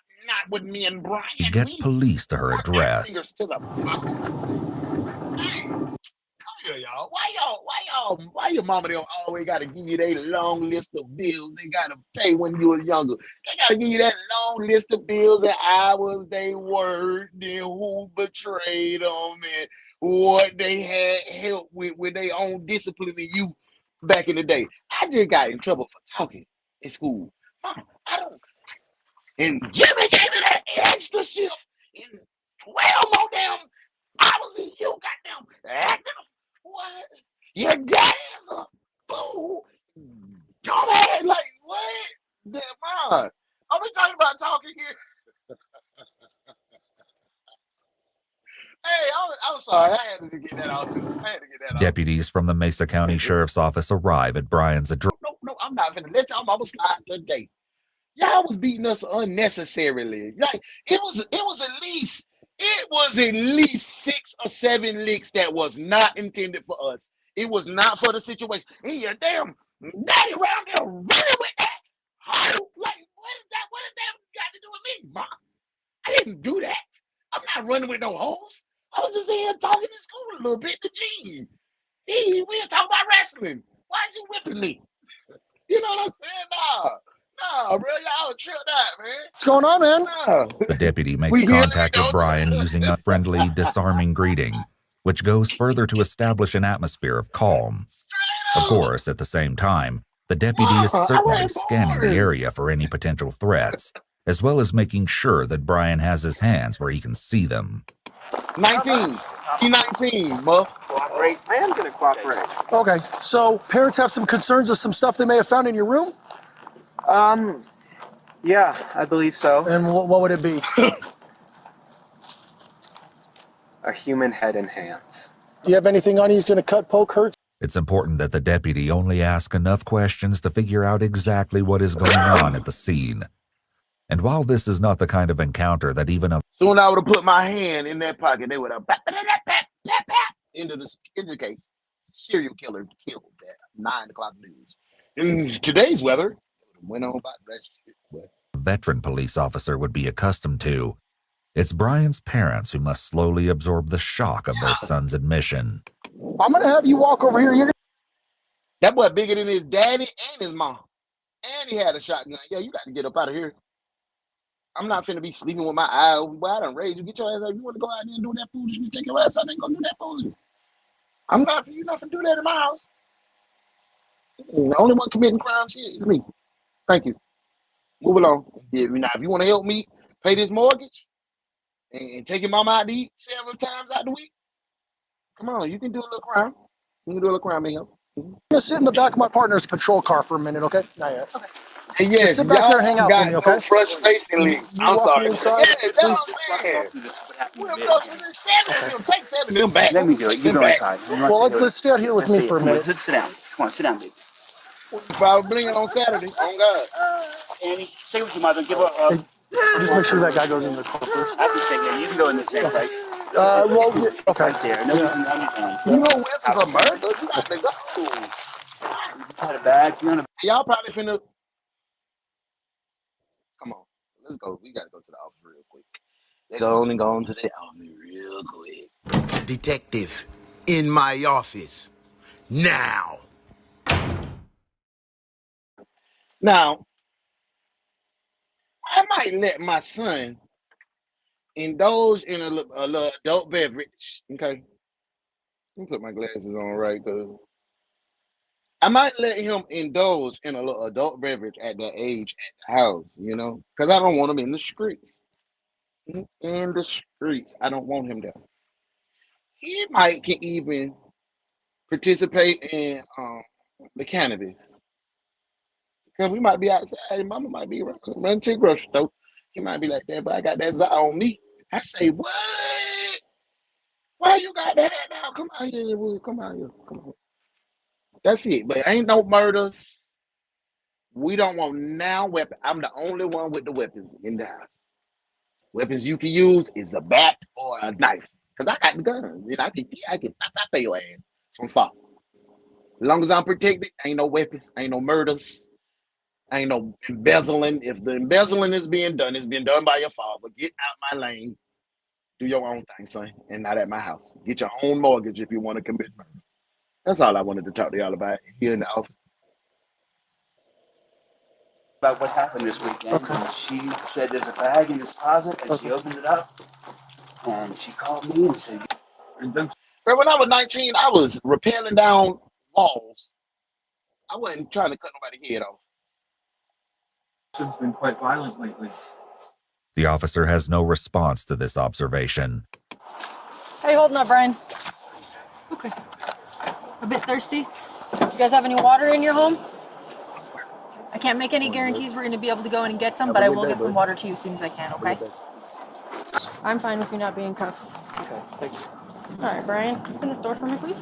with me and Brian. gets police to her address. Come Yeah, y'all. Why your mama don't always gotta give you their long list of bills they gotta pay when you was younger? They gotta give you that long list of bills and hours they worked, then who betrayed them and what they had help with their own discipline in you back in the day. I just got in trouble for talking in school. Mama, I don't. And Jimmy gave me that extra shift in 12 more damn hours and you goddamn acting. What? Your dad is a fool. Dumbass. Like, what? Damn, mom. Are we talking about talking here? Hey, I'm sorry. I had to get that out too. I had to get that out. Deputies from the Mesa County Sheriff's Office arrive at Brian's address. No, I'm not gonna let y'all mama slide today. Y'all was beating us unnecessarily. Like it was at least 6 or 7 licks that was not intended for us. It was not for the situation. And your damn daddy around there running with that hoe. Like, what is that got to do with me, Mom? I didn't do that. I'm not running with no hoes. I was just here talking in school a little bit in the gym. We was talking about wrestling. Why is you whipping me? You know what I'm saying? Nah, bro, y'all tripped out, man. What's going on, man? Nah. The deputy makes contact with Brian using a friendly, disarming greeting, which goes further to establish an atmosphere of calm. Of course, at the same time, the deputy is certainly scanning the area for any potential threats, as well as making sure that Brian has his hands where he can see them. 19. He 19, Muff. Cooperate. I am going to cooperate. Okay, so parents have some concerns of some stuff they may have found in your room? Yeah, I believe so. And what would it be? A human head and hands. Do you have anything on you he's going to cut, poke, hurt? It's important that the deputy only ask enough questions to figure out exactly what is going on at the scene. And while this is not the kind of encounter that even a Soon I would have put my hand in that pocket, they would have into the case. Serial killer killed at 9 o'clock news. In today's weather, went on about that shit. veteran police officer would be accustomed to, it's Brian's parents who must slowly absorb the shock of their son's admission. I'm going to have you walk over here. That boy bigger than his daddy and his mom. And he had a shotgun. Yeah, you got to get up out of here. I'm not finna be sleeping with my eyes. Well, I done raised you. Get your ass out. You want to go out there and do that foolishness, take your ass out there and go do that foolishness. I'm not for you not finna do that in my house. The only one committing crimes here is me. Thank you. Move along. Now, if you want to help me pay this mortgage and take your mama out to eat several times out the week, come on, you can do a little crime. You can do a little crime and help. I'm going to sit in the back of my partner's patrol car for a minute, okay? Not yet. Okay. Hey, yes, just sit back there and hang out with me, okay? Frustration links. I'm sorry. Inside, yeah, that's what I'm saying. We'll go through the 7 of them. Take 7 of them back. Let me do it. You go inside. Well, let's stay out here with me for a minute. Sit down. Come on, sit down, baby. Probably blinging on Saturday. On God. Annie, stay with your mother. Give her a... Just make sure that guy goes in the car first. I can stay here. You can go in the same place. Well, yeah, okay. Right there. No, you know weapons are murder. You got to go. Got a bag. Y'all probably finna... Come on. Let's go. We got to go to the office real quick. They go to the office real quick. Detective, in my office. Now. Now, I might let my son indulge in a little adult beverage. Okay. Let me put my glasses on right, because I might let him indulge in a little adult beverage at that age at the house, you know, because I don't want him in the streets. In the streets. I don't want him there. He might can even participate in the cannabis. Because we might be outside and mama might be running to the grocery store. He might be like that, but I got that on me. I say, what? Why you got that now? Come out here, Wood. Come out here. Come on. That's it. But ain't no murders. We don't want now weapon. I'm the only one with the weapons in the house. Weapons you can use is a bat or a knife. Because I got the guns. You know, I can pop your ass from far. As long as I'm protected, ain't no weapons, ain't no murders. Ain't no embezzling. If the embezzling is being done, it's being done by your father. Get out my lane. Do your own thing, son, and not at my house. Get your own mortgage if you want to commit murder. That's all I wanted to talk to y'all about here in the office. About what happened this weekend. Okay. And she said there's a bag in this closet, and she opened it up, and she called me and said, Bro, when I was 19, I was rappelling down walls. I wasn't trying to cut nobody's head off. "She's been quite violent lately." The officer has no response to this observation. How you holding up, Brian? Okay. A bit thirsty? You guys have any water in your home? I can't make any guarantees we're going to be able to go in and get some, but I will get some water to you as soon as I can, okay? I'm fine with you not being cuffs. Okay, thank you. All right, Brian, open this door for me, please.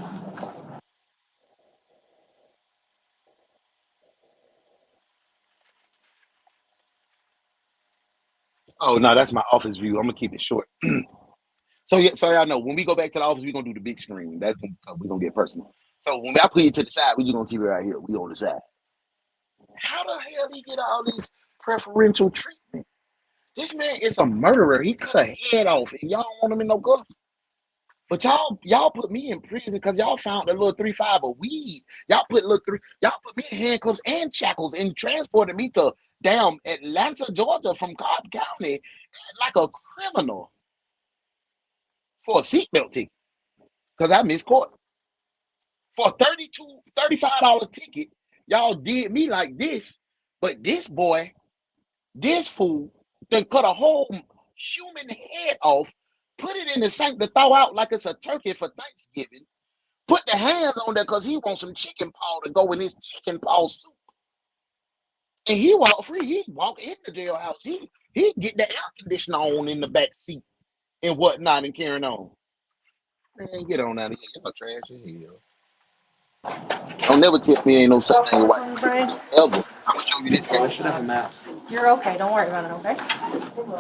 Oh no, that's my office view. I'm gonna keep it short. So yeah, so y'all know when we go back to the office, we're gonna do the big screen. We're gonna get personal. So when I put it to the side, we're just gonna keep it right here. We on the side. How the hell he get all this preferential treatment? This man is a murderer. He cut a head off, and y'all don't want him in no cuffs. But y'all put me in prison because y'all found a little 3.5 of weed. Y'all put me in handcuffs and shackles and transported me to damn Atlanta, Georgia from Cobb County like a criminal for a seatbelt ticket because I missed court. For a $35 ticket, y'all did me like this. But this boy, this fool, then cut a whole human head off, put it in the sink to thaw out like it's a turkey for Thanksgiving. Put the hands on there because he wants some chicken paw to go in his chicken paw soup. And he walked free. He walked in the jailhouse. He get the air conditioner on in the back seat and whatnot and carrying on. Man, get on out of here. Y'all trash as hell. Don't never tell me ain't no such thing as white privilege ever. I'm gonna show you this guy. I should have a mask. You're okay. Don't worry about it, okay?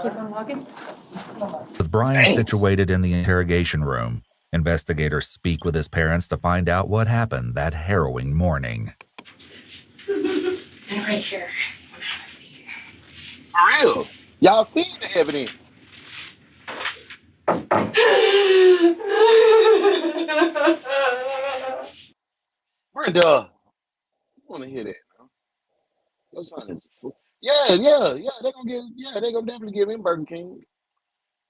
Keep on walking. With Brian situated in the interrogation room, investigators speak with his parents to find out what happened that harrowing morning. And right here. For real. Y'all seen the evidence. Brenda, you want to hear that, man? Your son is a fool. Yeah. They gonna definitely give him Burger King.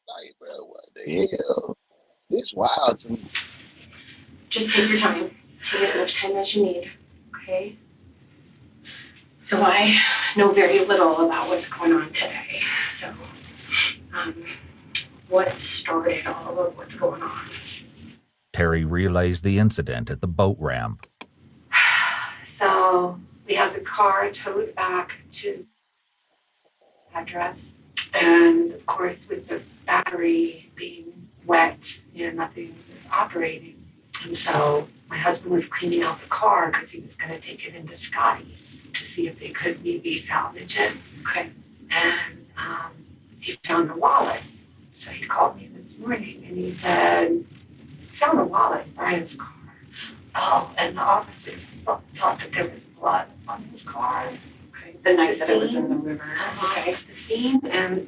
Like, bro, what the hell? This wild to me. Just take your time. Take as much time as you need, okay? So I know very little about what's going on today. So, what started all of what's going on? Terry relays the incident at the boat ramp. So we have the car towed back to the address, and of course, with the battery being wet, nothing was operating. And so my husband was cleaning out the car because he was going to take it into Scotty's to see if they could maybe salvage it. Okay. And he found the wallet. So he called me this morning and he said, found a wallet in Brian's car. Oh, and the officers thought that there was blood on his car. Okay. The night that it was in the river. Okay. The scene, and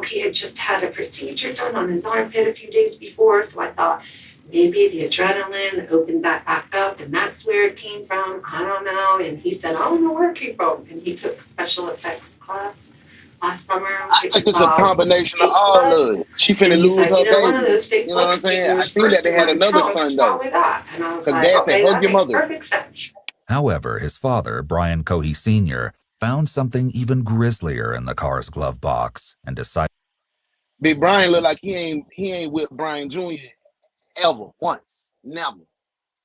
he had just had a procedure done on his armpit a few days before, so I thought maybe the adrenaline opened that back up, and that's where it came from. I don't know. And he said, I don't know where it came from. And he took special effects class last summer. I think it's a combination of all of it. She finna lose her baby. You know what I'm saying? I seen that they had another son though. Because Dad said, hug your mother. However, his father, Brian Cohey Sr., found something even grislier in the car's glove box and decided. Big Brian look like he ain't with Brian Jr. ever, once, never.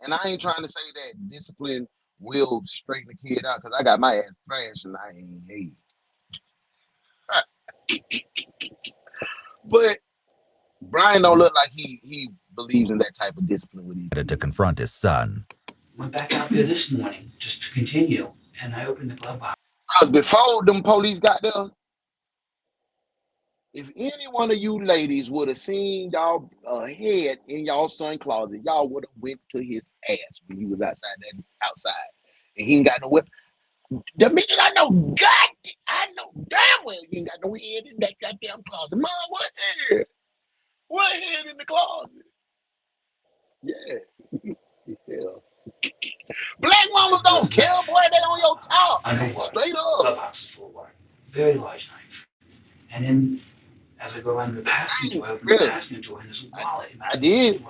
And I ain't trying to say that discipline will straighten the kid out because I got my ass thrashed and I ain't hate. But Brian don't look like he believes in that type of discipline with his to confront his son. Went back out there this morning just to continue, and I opened the glove box. Because before them police got there, if any one of you ladies would have seen y'all head in y'all son closet, y'all would have went to his ass when he was outside. And he ain't got no weapon. The minute I know damn well you ain't got no head in that goddamn closet. Mom, what head? What head in the closet? Yeah. Black mamas don't care, boy. They on your top. Underwater. Straight up. Clubhouse is full of water. Very large knife. And then, as I go around the passenger door, I open the Really? passenger door, and there's a wallet. I did.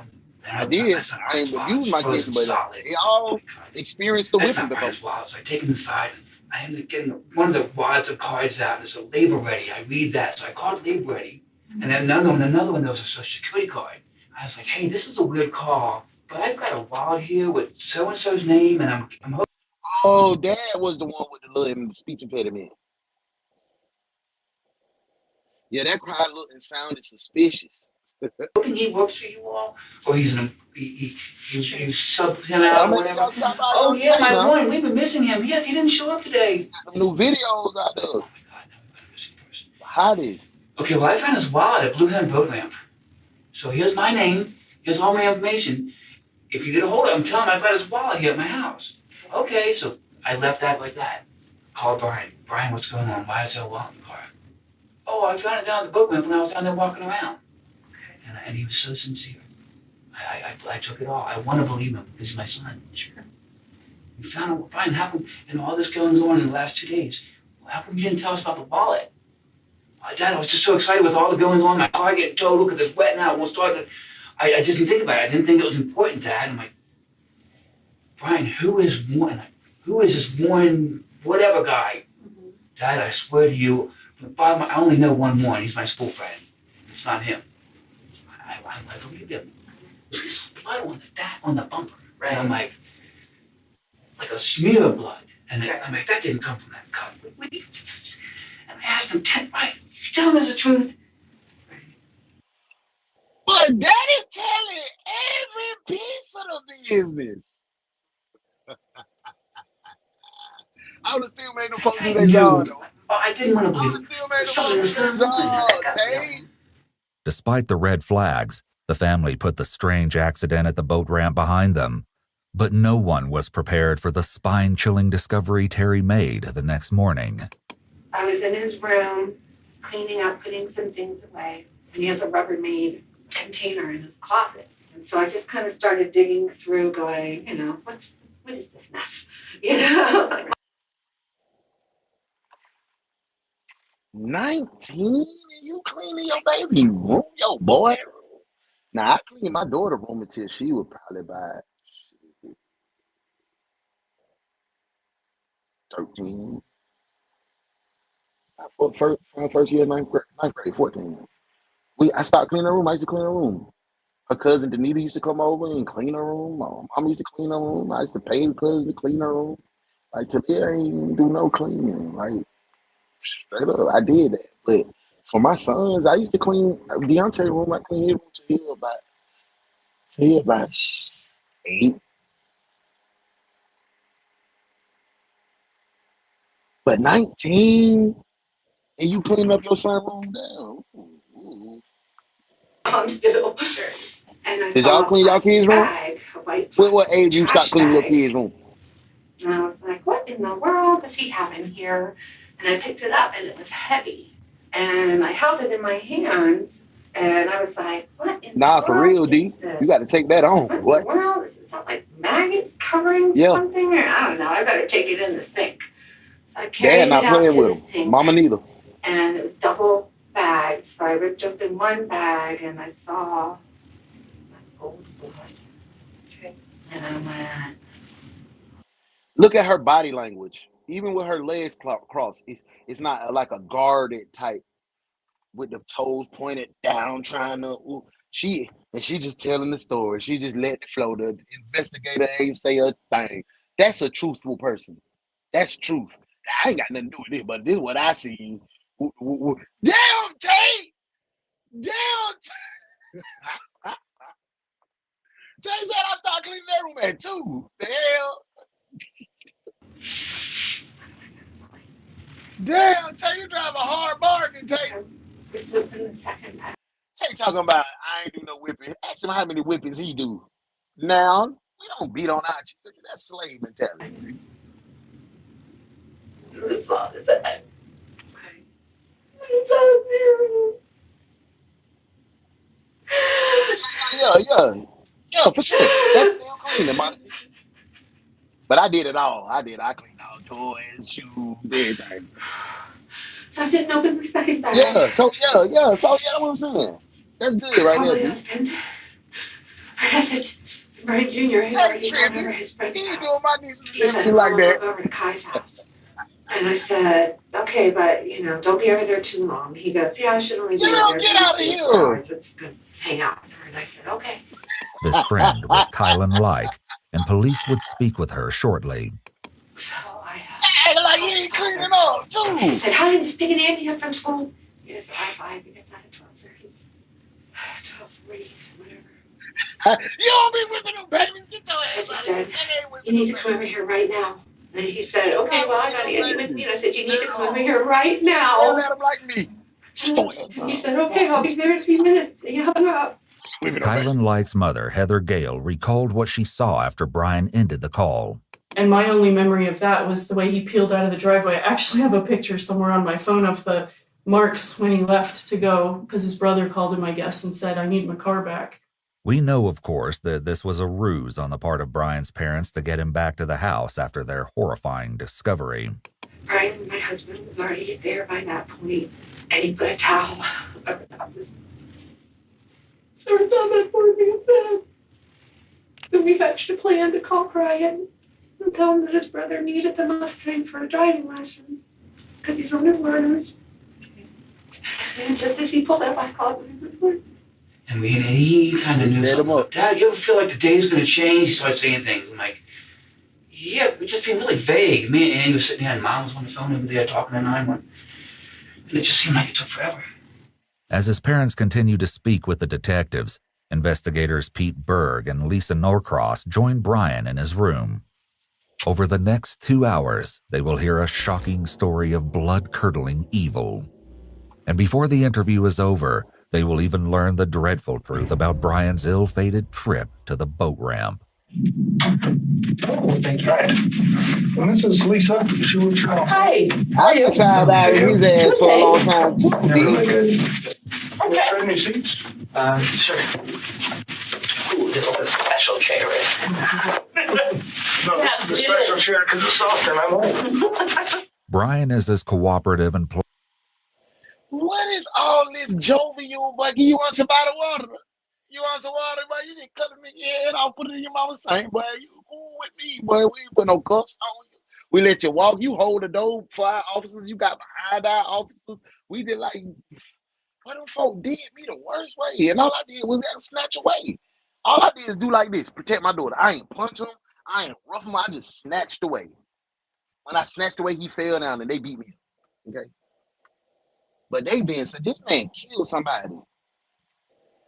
And I did. I ain't abused my kids, but they all experienced the whipping before. Wallet, so I take it inside. I end up getting one of the wads of cards out. There's a labor ready. I read that, so I called labor ready. And then another one, there was a social security card. I was like, hey, this is a weird call, but I've got a wallet here with so-and-so's name, and I'm hoping. Oh, Dad was the one with the little speech impediment. Yeah, that crowd looked and sounded suspicious. Hoping he works for you all, or he's you subbed him out or whatever. Oh yeah, my one, we've been missing him. Yes, he didn't show up today. Got some new videos out there. Oh my God, now we've got a missing person. Hottest. Okay, well I found his wallet at Blue Hen Boat Ramp. So here's my name. Here's all my information. If you get a hold of him, tell him I've got his wallet here at my house. Okay, so I left that like that. Called Brian. Brian, what's going on? Why is there a wallet in the car? Oh, I found it down at the boat ramp when I was down there walking around. And he was so sincere. I took it all. I want to believe him because he's my son. Sure. We found out, Brian, how come, and all this going on in the last 2 days, how come you didn't tell us about the wallet? Dad, I was just so excited with all the going on. My car getting towed. Look at this wet now. We'll start. I just didn't think about it. I didn't think it was important, Dad. I'm like, Brian, who is this one whatever guy? Mm-hmm. Dad, I swear to you, I only know one more, and he's my school friend. It's not him. I believe him. There's blood on the bumper. Right. And I'm like a smear of blood. And I'm like, that didn't come from that cut. And I asked him, right, tell me the truth. But Daddy's telling every piece of the business. I would have still made them folks do their job, though. I didn't want to believe. I would have still made them folks do their job, Tay. Despite the red flags, the family put the strange accident at the boat ramp behind them. But no one was prepared for the spine-chilling discovery Terry made the next morning. I was in his room, cleaning up, putting some things away, and he has a Rubbermaid container in his closet. And so I just kind of started digging through, going, what is this mess? 19 and you cleaning your baby room, yo boy. Now I cleaned my daughter room until she was probably about 13. First year, ninth grade, 14. I stopped cleaning her room. I used to clean her room. Her cousin Danita used to come over and clean her room. My mom used to clean her room. I used to pay the cousin to clean her room. Like, today I ain't do no cleaning. Like, straight up, I did that. But for my sons, I used to clean Deontay's room. I cleaned his room till he about 8. But 19, and you clean up your son's room down. Ooh. Still. And did y'all clean y'all kids' room? What age you stop cleaning your kids' room? And I was like, what in the world does he have in here? And I picked it up, and it was heavy. And I held it in my hands, and I was like, what in the world? For real, D. You got to take that on. What in the world? Is it like maggots covering something? Or I don't know. I better take it in the sink. So I carried Dad not it out playing to with the him. Mama neither. And it was double bagged. So I ripped open one bag, and I saw old blood. Okay. And I'm like, look at her body language. Even with her legs crossed, it's not like a guarded type with the toes pointed down, trying to. She just telling the story. She just let it flow. The investigator ain't say a thing. That's a truthful person. That's truth. I ain't got nothing to do with it, but this is what I see. Damn, Tay! Damn, Tay said I started cleaning that room at 2. The hell? Damn, Tay, you drive a hard bargain, Tay. Tay talking about I ain't do no whipping. Ask him how many whippings he do. Now, we don't beat on our children. That's slave mentality. Yeah, for sure. That's still cleaning, modesty. But I did it all. I cleaned all toys, shoes, everything. So I didn't open the second bag. Yeah. So that's what I'm saying. That's good right there, My D. husband. I said, Brian Jr. had already gone over his friend's house. Doing my nieces He said, I'm like gonna that. go over to Kai's house. And I said, okay, but, don't be over there too long. He goes, yeah, I should only be over there Get out of 3 here. hours. It's good to hang out with her. And I said, okay. This friend was Kylan Like, and police would speak with her shortly. Like he ain't cleaning up, too. I said, how did you pick an Andy up from school? Yes, I think it's not at 12:30. 12:40, whatever. You don't be whipping them babies. Get your ass out of here. You need to come over here right now. And he said, okay, well, I got Andy with me. And I said, you need to come over here right now. Let him like me. And he said, okay, I'll be there in a few minutes. And he hung up. Kylan Like's mother, Heather Gale, recalled what she saw after Brian ended the call. And my only memory of that was the way he peeled out of the driveway. I actually have a picture somewhere on my phone of the marks when he left to go, because his brother called him, I guess, and said, I need my car back. We know, of course, that this was a ruse on the part of Brian's parents to get him back to the house after their horrifying discovery. Brian, my husband, was already there by that point, and he put a towel over top of his for me in bed. Then we hatched a plan to call Brian and tell him that his brother needed the Mustang for a driving lesson because he's on his learners. And just as he pulled up, I called him. And he kind of knew. Set him up. Dad, you ever feel like the day's going to change? He started saying things. I'm like, yeah, it just seemed really vague. Me and Andy was sitting there, and Mom was on the phone over there talking to 911. And it just seemed like it took forever. As his parents continued to speak with the detectives, investigators Pete Berg and Lisa Norcross joined Brian in his room. Over the next 2 hours, they will hear a shocking story of blood-curdling evil. And before the interview is over, they will even learn the dreadful truth about Brian's ill-fated trip to the boat ramp. Oh, thank you. Well, this is Lisa. She would call. Hi. I been side out of his ass for a long time, too, Really D. Okay. Any seats? Sure. Ooh, this is a special chair. No, this is the special chair because it's soft and I like. Brian is as cooperative and What is all this jovial, Bucky? You want some bottled water? You want some water, boy? You just cut it in your head. I'll put it in your mama's sink, boy. You cool with me, boy. We ain't put no cuffs on you. We let you walk. You hold the door for our officers. You got behind our officers. We did like, what them folk did me the worst way. And all I did was snatch away. All I did is do like this, protect my daughter. I ain't punch him. I ain't rough him. I just snatched away. When I snatched away, he fell down and they beat me. Okay. But they being said, this man killed somebody.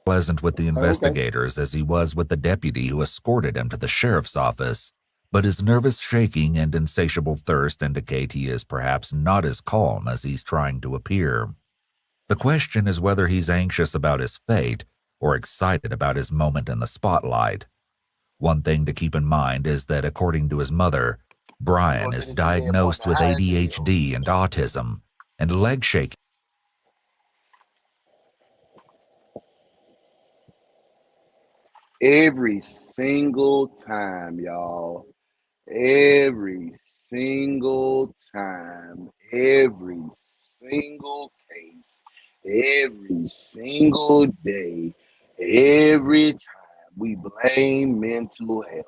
pleasant with the investigators as he was with the deputy who escorted him to the sheriff's office, but his nervous shaking and insatiable thirst indicate he is perhaps not as calm as he's trying to appear. The question is whether he's anxious about his fate or excited about his moment in the spotlight. One thing to keep in mind is that, according to his mother, Brian is diagnosed with ADHD and autism, and leg shaking. Every single time, y'all. Every single time. Every single case. Every single day. Every time we blame mental health.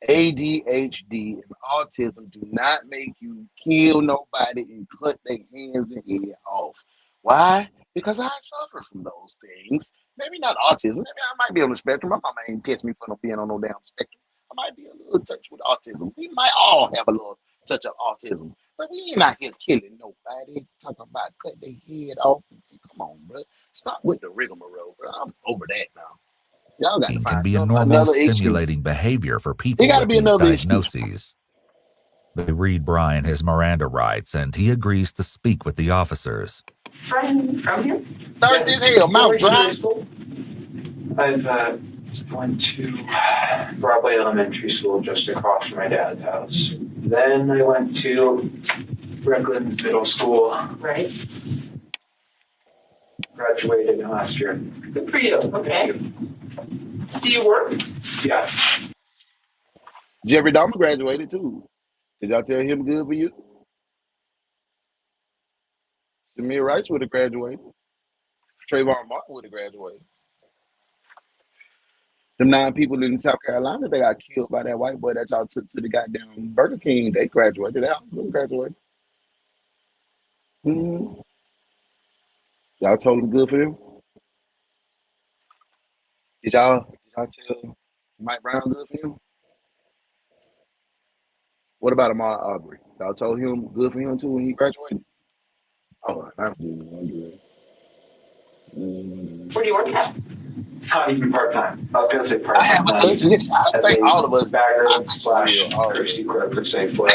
ADHD and autism do not make you kill nobody and cut their hands and head off. Why? Because I suffer from those things. Maybe not autism. Maybe I might be on the spectrum. My mama ain't test me for no being on no damn spectrum. I might be a little touch with autism. We might all have a little touch of autism. But we ain't out here killing nobody. Talking about cutting their head off. Come on, bro. Stop with the rigmarole, bro. I'm over that now. Y'all got to Can be a normal, stimulating behavior for people with these diagnoses. They read Brian his Miranda rights, and he agrees to speak with the officers. Brian, from here? Thirsty as hell, mouth dry. I've went to Broadway Elementary School just across from my dad's house. Then I went to Redlands Middle School. Right. Graduated last year. Good for you. Okay. Do you work? Yeah. Jeffrey Dahmer graduated too. Did y'all tell him good for you? Samir Rice would have graduated. Trayvon Martin would have graduated. Them 9 people in South Carolina that got killed by that white boy that y'all took to the goddamn Burger King, they graduated. They graduated. Mm-hmm. Y'all told them good for them? Did y'all tell Mike Brown good for him? What about Ahmaud Arbery? Y'all told him good for him too when he graduated? Oh, I'm good. Where do you work at? Not even part-time. I was going to say part-time. I have a touch. Yes, I think all of us. Bagger / courtesy clerk for Safeway.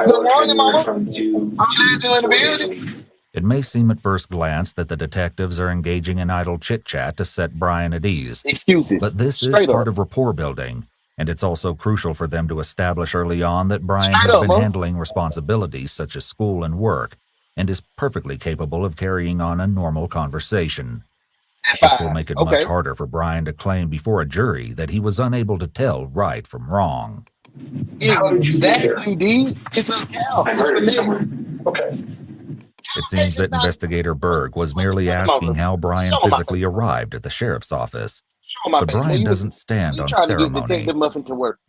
Good morning, Mama. I'm glad you're in the building. It may seem at first glance that the detectives are engaging in idle chit-chat to set Brian at ease. Excuses. But this is part of rapport building, and it's also crucial for them to establish early on that Brian has been handling responsibilities such as school and work, and is perfectly capable of carrying on a normal conversation. This will make it much harder for Brian to claim before a jury that he was unable to tell right from wrong. Exactly, D. It's a cow. It's finesse. Okay. It seems that Investigator Berg was merely asking how Brian physically arrived at the sheriff's office. But Brian doesn't stand on ceremony.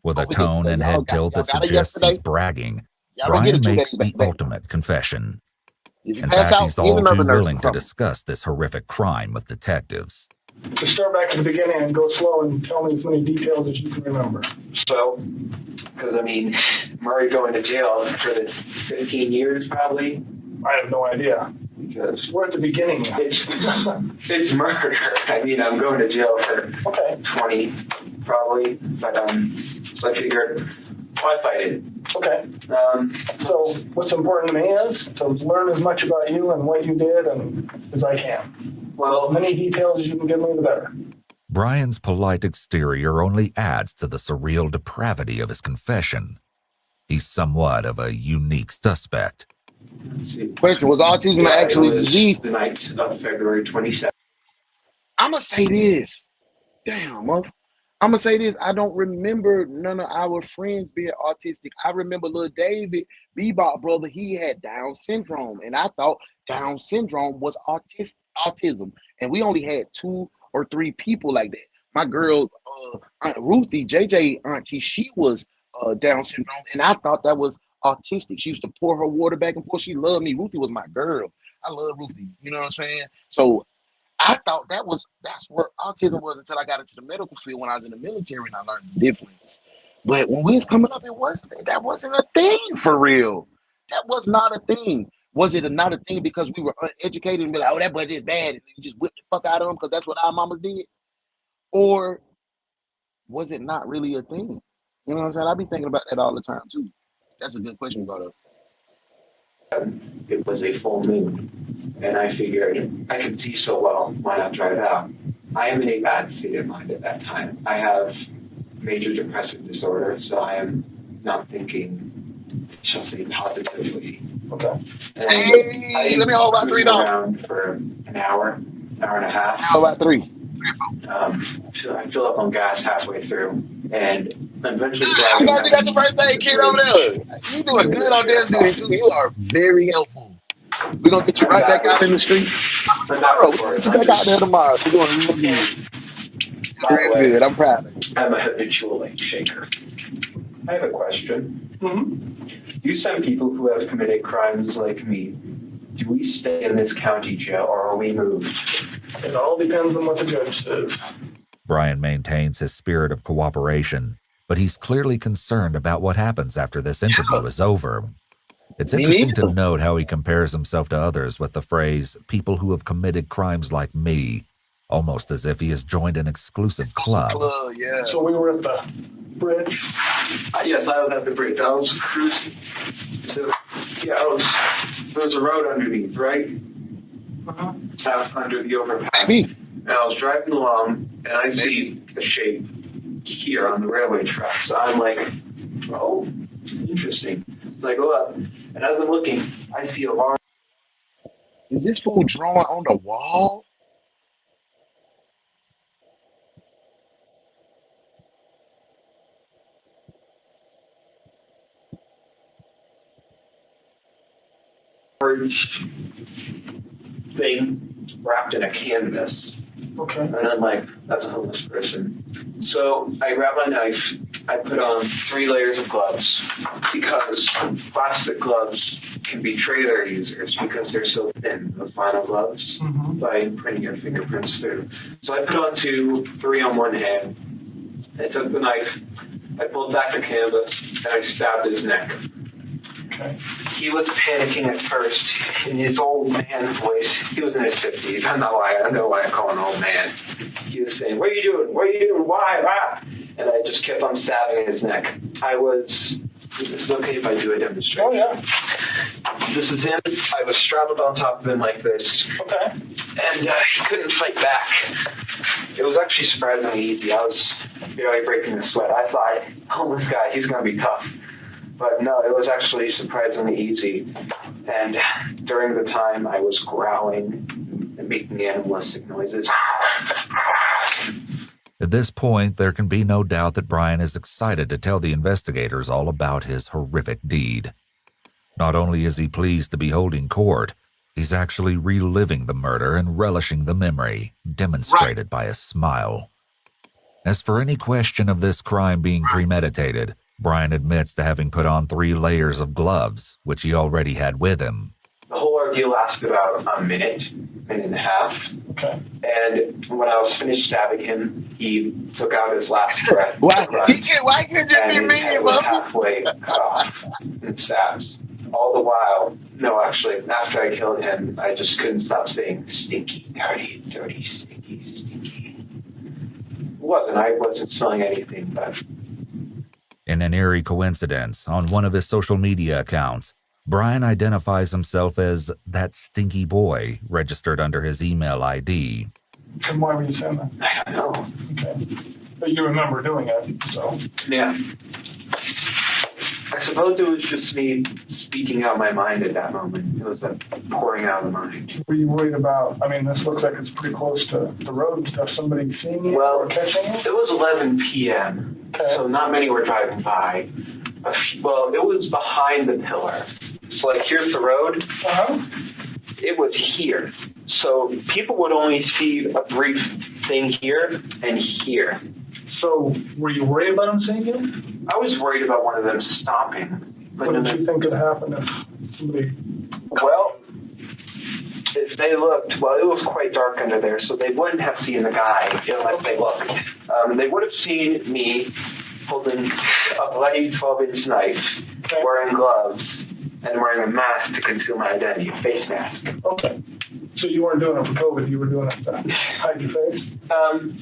With a tone and head tilt that suggests he's bragging, Brian makes the ultimate confession. In fact, he's all too willing to discuss this horrific crime with detectives. To start back at the beginning and go slow and tell me as many details as you can remember. So, because I mean, Murray going to jail for the 15 years probably. I have no idea. Because we're at the beginning. It's murder. I mean, I'm going to jail for 20 probably, but I figured, why fight it? Okay. So what's important to me is to learn as much about you and what you did and as I can. Well, as many details as you can give me, the better. Brian's polite exterior only adds to the surreal depravity of his confession. He's somewhat of a unique suspect. Question, was autism actually a disease? The night of February 27th. I'm going to say this. Damn, I'm going to say this. I don't remember none of our friends being autistic. I remember little David, Bebop brother, he had Down syndrome. And I thought Down syndrome was autism. And we only had 2 or 3 people like that. My girl, Aunt Ruthie, JJ auntie, she was Down syndrome. And I thought that was autistic. She used to pour her water back and forth. She loved me. Ruthie was my girl. I love Ruthie. You know what I'm saying? So I thought that's what autism was until I got into the medical field when I was in the military and I learned the difference. But when we was coming up, that wasn't a thing for real. That was not a thing. Was it not a thing because we were uneducated and be like, oh, that budget is bad, and you just whip the fuck out of them because that's what our mamas did? Or was it not really a thing? You know what I'm saying? I be thinking about that all the time too. That's a good question, brother. It was a full moon, and I figured I could see so well, why not try it out? I am in a bad state of mind at that time. I have major depressive disorder, so I am not thinking, shall say, positively. Okay. And hey, let me hold about $3 around for an hour and a half. How about 3? So I fill up on gas halfway through, and eventually I'm glad you got your first aid kit over there. You doing good on this duty too. You are very helpful. We're gonna get you right back out in the streets tomorrow. We're gonna get you back out there tomorrow. You're doing real good. Real good. I'm proud of you. I'm a habitual late shaker. I have a question. You send people who have committed crimes like me. Do we stay in this county jail or are we moved? It all depends on what the judge says. Brian maintains his spirit of cooperation, but he's clearly concerned about what happens after this interview is over. It's interesting to note how he compares himself to others with the phrase, people who have committed crimes like me, almost as if he has joined an exclusive club. Yeah. So we were at the bridge? Yes, I was at the bridge. I was cruising. There was a road underneath, right? Under the overpass. And I was driving along, and I see a shape here on the railway track. So I'm like, oh, interesting. So I go up, and as I'm looking, I see a large... Is this fool drawing on the wall? storage thing wrapped in a canvas. Okay. And I'm like, that's a homeless person. So I grab my knife, I put on 3 layers of gloves because plastic gloves can betray their users because they're so thin, the vinyl gloves, by printing your fingerprints through. So I put on 2, 3 on one hand. I took the knife, I pulled back the canvas, and I stabbed his neck. Okay. He was panicking at first in his old man voice. He was in his 50s. I know why I call him old man. He was saying, "What are you doing? What are you doing? Why? Ah!" And I just kept on stabbing his neck. Is it okay if I do a demonstration? Oh, yeah. This is him. I was straddled on top of him like this. Okay. And he couldn't fight back. It was actually surprisingly easy. I was barely breaking a sweat. I thought, oh, this guy, he's going to be tough. But no, it was actually surprisingly easy. And during the time, I was growling and making animalistic noises. At this point, there can be no doubt that Brian is excited to tell the investigators all about his horrific deed. Not only is he pleased to be holding court, he's actually reliving the murder and relishing the memory, demonstrated by a smile. As for any question of this crime being premeditated, Brian admits to having put on 3 layers of gloves, which he already had with him. The whole ordeal lasted about a minute and a half. Okay. And when I was finished stabbing him, he took out his last breath. Why could you be mean, was halfway cut off in stabs. All the while, no, actually, after I killed him, I just couldn't stop saying, stinky, dirty, dirty, stinky, stinky. I wasn't smelling anything, but... In an eerie coincidence, on one of his social media accounts, Brian identifies himself as that stinky boy registered under his email ID. And why were you saying that? I don't know. Okay. But you remember doing it, so. Yeah. I suppose it was just me speaking out my mind at that moment. It was a pouring out of the mind. Were you worried about, this looks like it's pretty close to the road and stuff, somebody seeing you or catching you? It was 11 p.m., so not many were driving by. Well, it was behind the pillar. So, here's the road. It was here. So, people would only see a brief thing here and here. So, were you worried about them seeing you? I was worried about one of them stopping. But what did you think could happen if somebody... Well, if they looked, it was quite dark under there, so they wouldn't have seen the guy unless they looked. They would have seen me holding a bloody 12-inch knife, wearing gloves, and wearing a mask to conceal my identity, a face mask. Okay. So you weren't doing it for COVID, you were doing it to hide your face?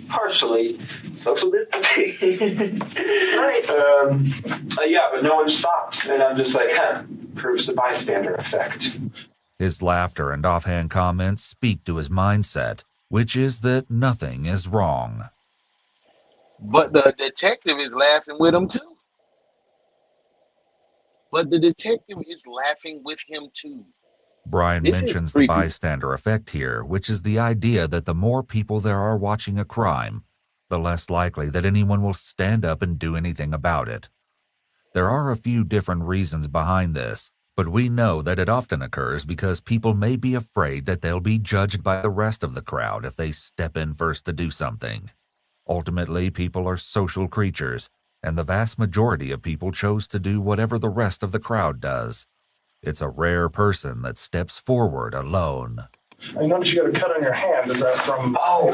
Partially. Social distancing. Right. Yeah, but no one stopped, and I'm just like, proves the bystander effect. His laughter and offhand comments speak to his mindset, which is that nothing is wrong. But the detective is laughing with him too. Brian mentions the bystander effect here, which is the idea that the more people there are watching a crime, the less likely that anyone will stand up and do anything about it. There are a few different reasons behind this, but we know that it often occurs because people may be afraid that they'll be judged by the rest of the crowd if they step in first to do something. Ultimately, people are social creatures, and the vast majority of people chose to do whatever the rest of the crowd does. It's a rare person that steps forward alone. I noticed you got a cut on your hand. Is that from... Oh,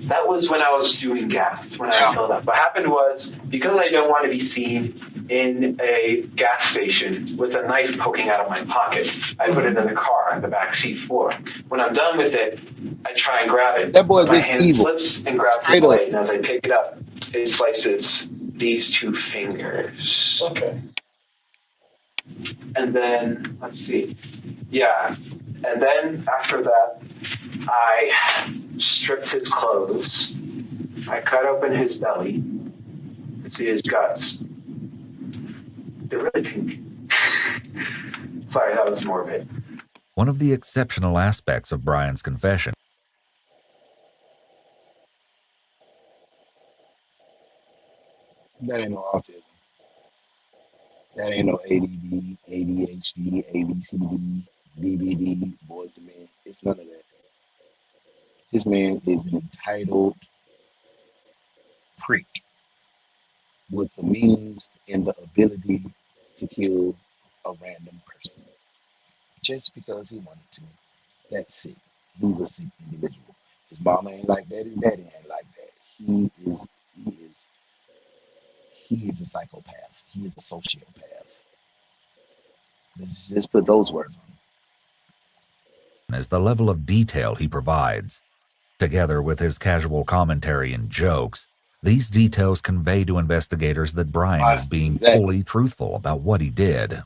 that was when I was doing gas, when I filled up. What happened was, because I don't want to be seen in a gas station with a knife poking out of my pocket, I put it in the car on the back seat floor. When I'm done with it, I try and grab it. That boy's my just hand evil. slips and grabs the blade, and as I pick it up, it slices these 2 fingers. Okay. And then, let's see. Yeah. And then after that, I stripped his clothes. I cut open his belly. You can see his guts. They're really pink. Sorry, that was morbid. One of the exceptional aspects of Brian's confession that ain't no autism. That ain't no ADD, ADHD, ABCD, BBD, boys to men. It's none of that. This man is an entitled prick with the means and the ability to kill a random person just because he wanted to. That's sick. He's a sick individual. His mama ain't like that. His daddy ain't like that. He is he is a psychopath. He is a sociopath. Let's just put those words on him. Is the level of detail he provides. Together with his casual commentary and jokes, these details convey to investigators that Brian is being fully truthful about what he did.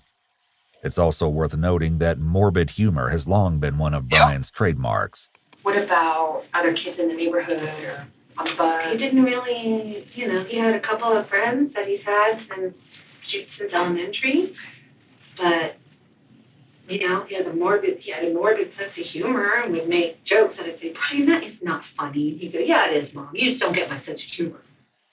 It's also worth noting that morbid humor has long been one of Brian's trademarks. What about other kids in the neighborhood or on the bus? He didn't really, he had a couple of friends that he's had since elementary, but he had a morbid sense of humor and would make jokes and I'd say, Brian, that is not funny. He'd go, yeah, it is, Mom. You just don't get my sense of humor.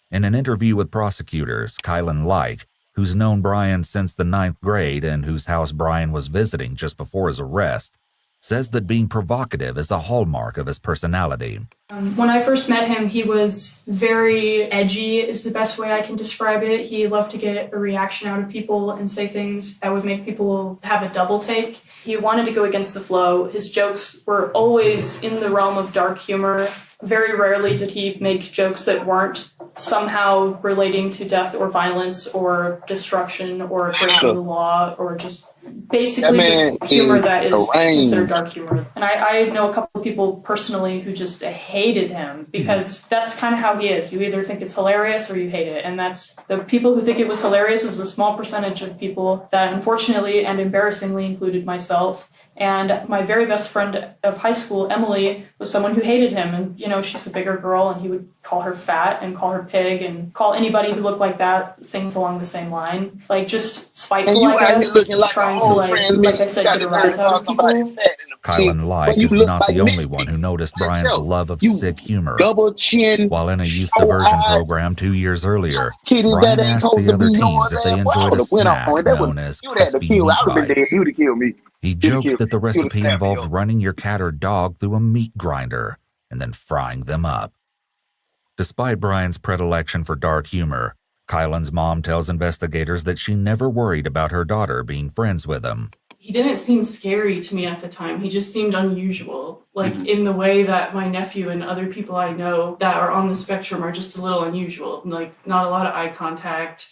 In an interview with prosecutors, Kylan Like, who's known Brian since the 9th grade and whose house Brian was visiting just before his arrest, says that being provocative is a hallmark of his personality. When I first met him, he was very edgy, is the best way I can describe it. He loved to get a reaction out of people and say things that would make people have a double take. He wanted to go against the flow. His jokes were always in the realm of dark humor. Very rarely did he make jokes that weren't somehow relating to death or violence or destruction or breaking the law or just basically just humor that is considered dark humor. And I know a couple of people personally who just hated him because that's kind of how he is. You either think it's hilarious or you hate it. And that's the people who think it was hilarious was a small percentage of people that unfortunately and embarrassingly included myself. And my very best friend of high school, Emily, was someone who hated him. And, she's a bigger girl, and he would call her fat and call her pig and call anybody who looked like that things along the same line. Like, just spiteful, I guess. Looking like trying to, like I said, get a rise out of people. Kylan Like is not the only one who noticed Brian's love of sick humor. While in a youth diversion program 2 years earlier, Brian asked the other teens if they enjoyed a snack known as crispy meat bites. He joked that the recipe involved running your cat or dog through a meat grinder and then frying them up. Despite Brian's predilection for dark humor, Kylan's mom tells investigators that she never worried about her daughter being friends with him. He didn't seem scary to me at the time. He just seemed unusual, in the way that my nephew and other people I know that are on the spectrum are just a little unusual, not a lot of eye contact.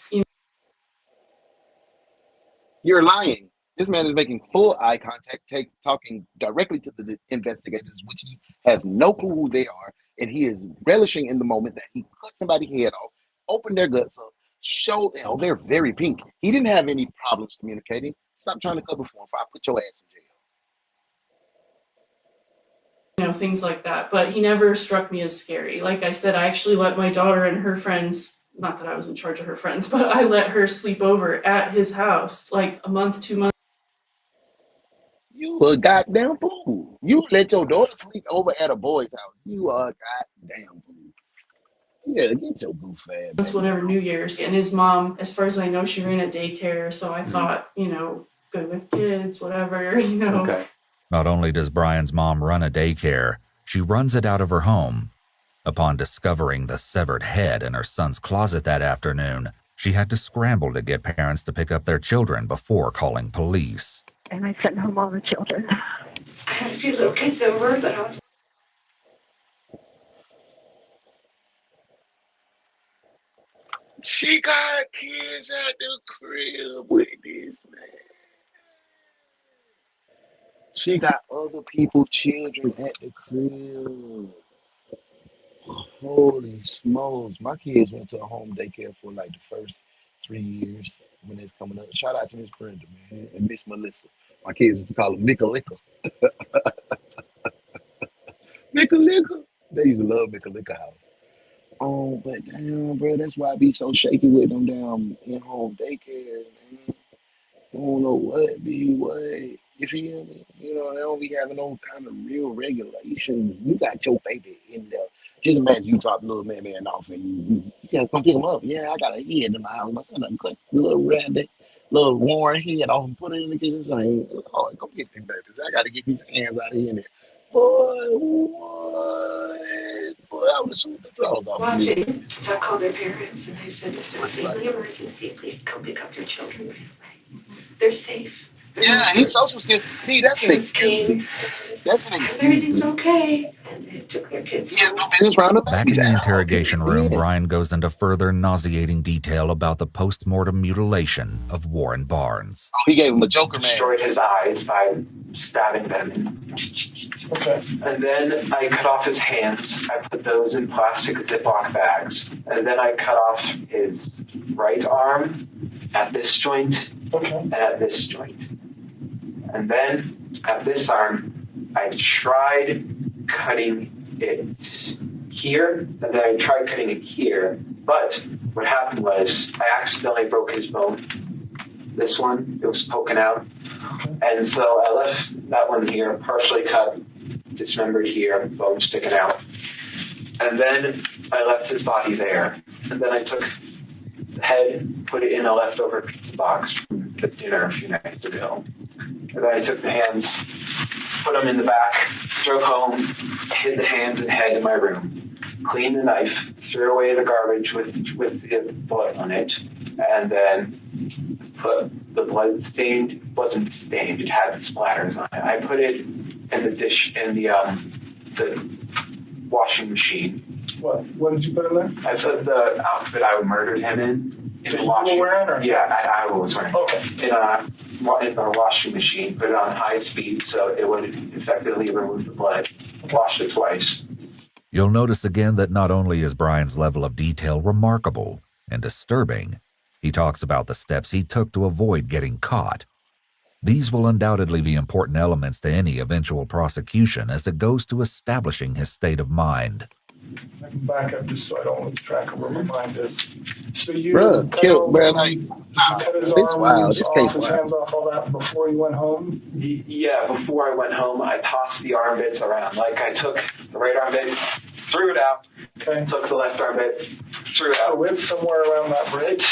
You're lying. This man is making full eye contact, talking directly to the investigators, which he has no clue who they are, and he is relishing in the moment that he cut somebody's head off, opened their guts up, they're very pink. He didn't have any problems communicating. Stop trying to cover for him before I put your ass in jail. Things like that. But he never struck me as scary. Like I said, I actually let my daughter and her friends, not that I was in charge of her friends, but I let her sleep over at his house, a month, 2 months. You a goddamn fool. You let your daughter sleep over at a boy's house. You are a goddamn fool. Yeah, get your goof ass. It's whatever New Year's. And his mom, as far as I know, she ran a daycare. So I thought, good with kids, whatever, Okay. Not only does Brian's mom run a daycare, she runs it out of her home. Upon discovering the severed head in her son's closet that afternoon, she had to scramble to get parents to pick up their children before calling police. And I sent home all the children. I had a few little kids over, but I was... She got kids at the crib with this man. She got other people's children at the crib. Holy smokes. My kids went to a home daycare for the first 3 years when it's coming up. Shout out to Miss Brenda, man, and Miss Melissa. My kids used to call them Mickalika. Mickalika. They used to love Mickalika house. Oh, but damn, bro, that's why I be so shaky with them damn in-home daycare, man. I don't know what be what. You feel me? They don't be having no kind of real regulations. You got your baby in there. Just imagine you drop little man off and you gotta come pick him up. Yeah, I got a head in my house. My son done cut the little rabbit little Warren head off and put it in the kitchen sink. Oh, go get them babies. I got to get these hands out of here. Boy, what? Boy, I would have sued the drawers off of me. Watching, so I called their parents and I said, this is a family emergency. Please come pick up your children right away. They're safe. Yeah, he's social skills. D, that's an excuse, D. That's an excuse, D. Okay. And they took their kids. He has no business around the Back in the interrogation room, Brian goes into further nauseating detail about the post-mortem mutilation of Warren Barnes. Oh, he gave him a Joker man. Destroyed his eyes by stabbing them. Okay. And then I cut off his hands. I put those in plastic Ziploc bags. And then I cut off his right arm at this joint and at this joint. And then at this arm, I tried cutting it here, and then I tried cutting it here. But what happened was I accidentally broke his bone. This one, it was poking out. And so I left that one here, partially cut, dismembered here, bone sticking out. And then I left his body there. And then I took the head, put it in a leftover pizza box from the dinner a few nights ago. And then I took the hands, put them in the back, drove home, hid the hands and head in my room, cleaned the knife, threw away the garbage with the blood on it, and then put the blood stained, wasn't stained, it had splatters on it. I put it in the dish, in the washing machine. What did you put in there? I put the outfit I murdered him in the washing machine. Yeah, I was wearing. Okay. In our washing machine, put it on high speed so it would effectively remove the blood. Washed it twice. You'll notice again that not only is Brian's level of detail remarkable and disturbing, he talks about the steps he took to avoid getting caught. These will undoubtedly be important elements to any eventual prosecution as it goes to establishing his state of mind. I can back up just so I don't lose track of where my mind is. So you it's wild. This case wild. Hands off all that before you went home? Yeah, before I went home, I tossed the arm bits around. Like I took the right arm bit, threw it out, took the left arm bit, threw it out. So it's somewhere around that bridge?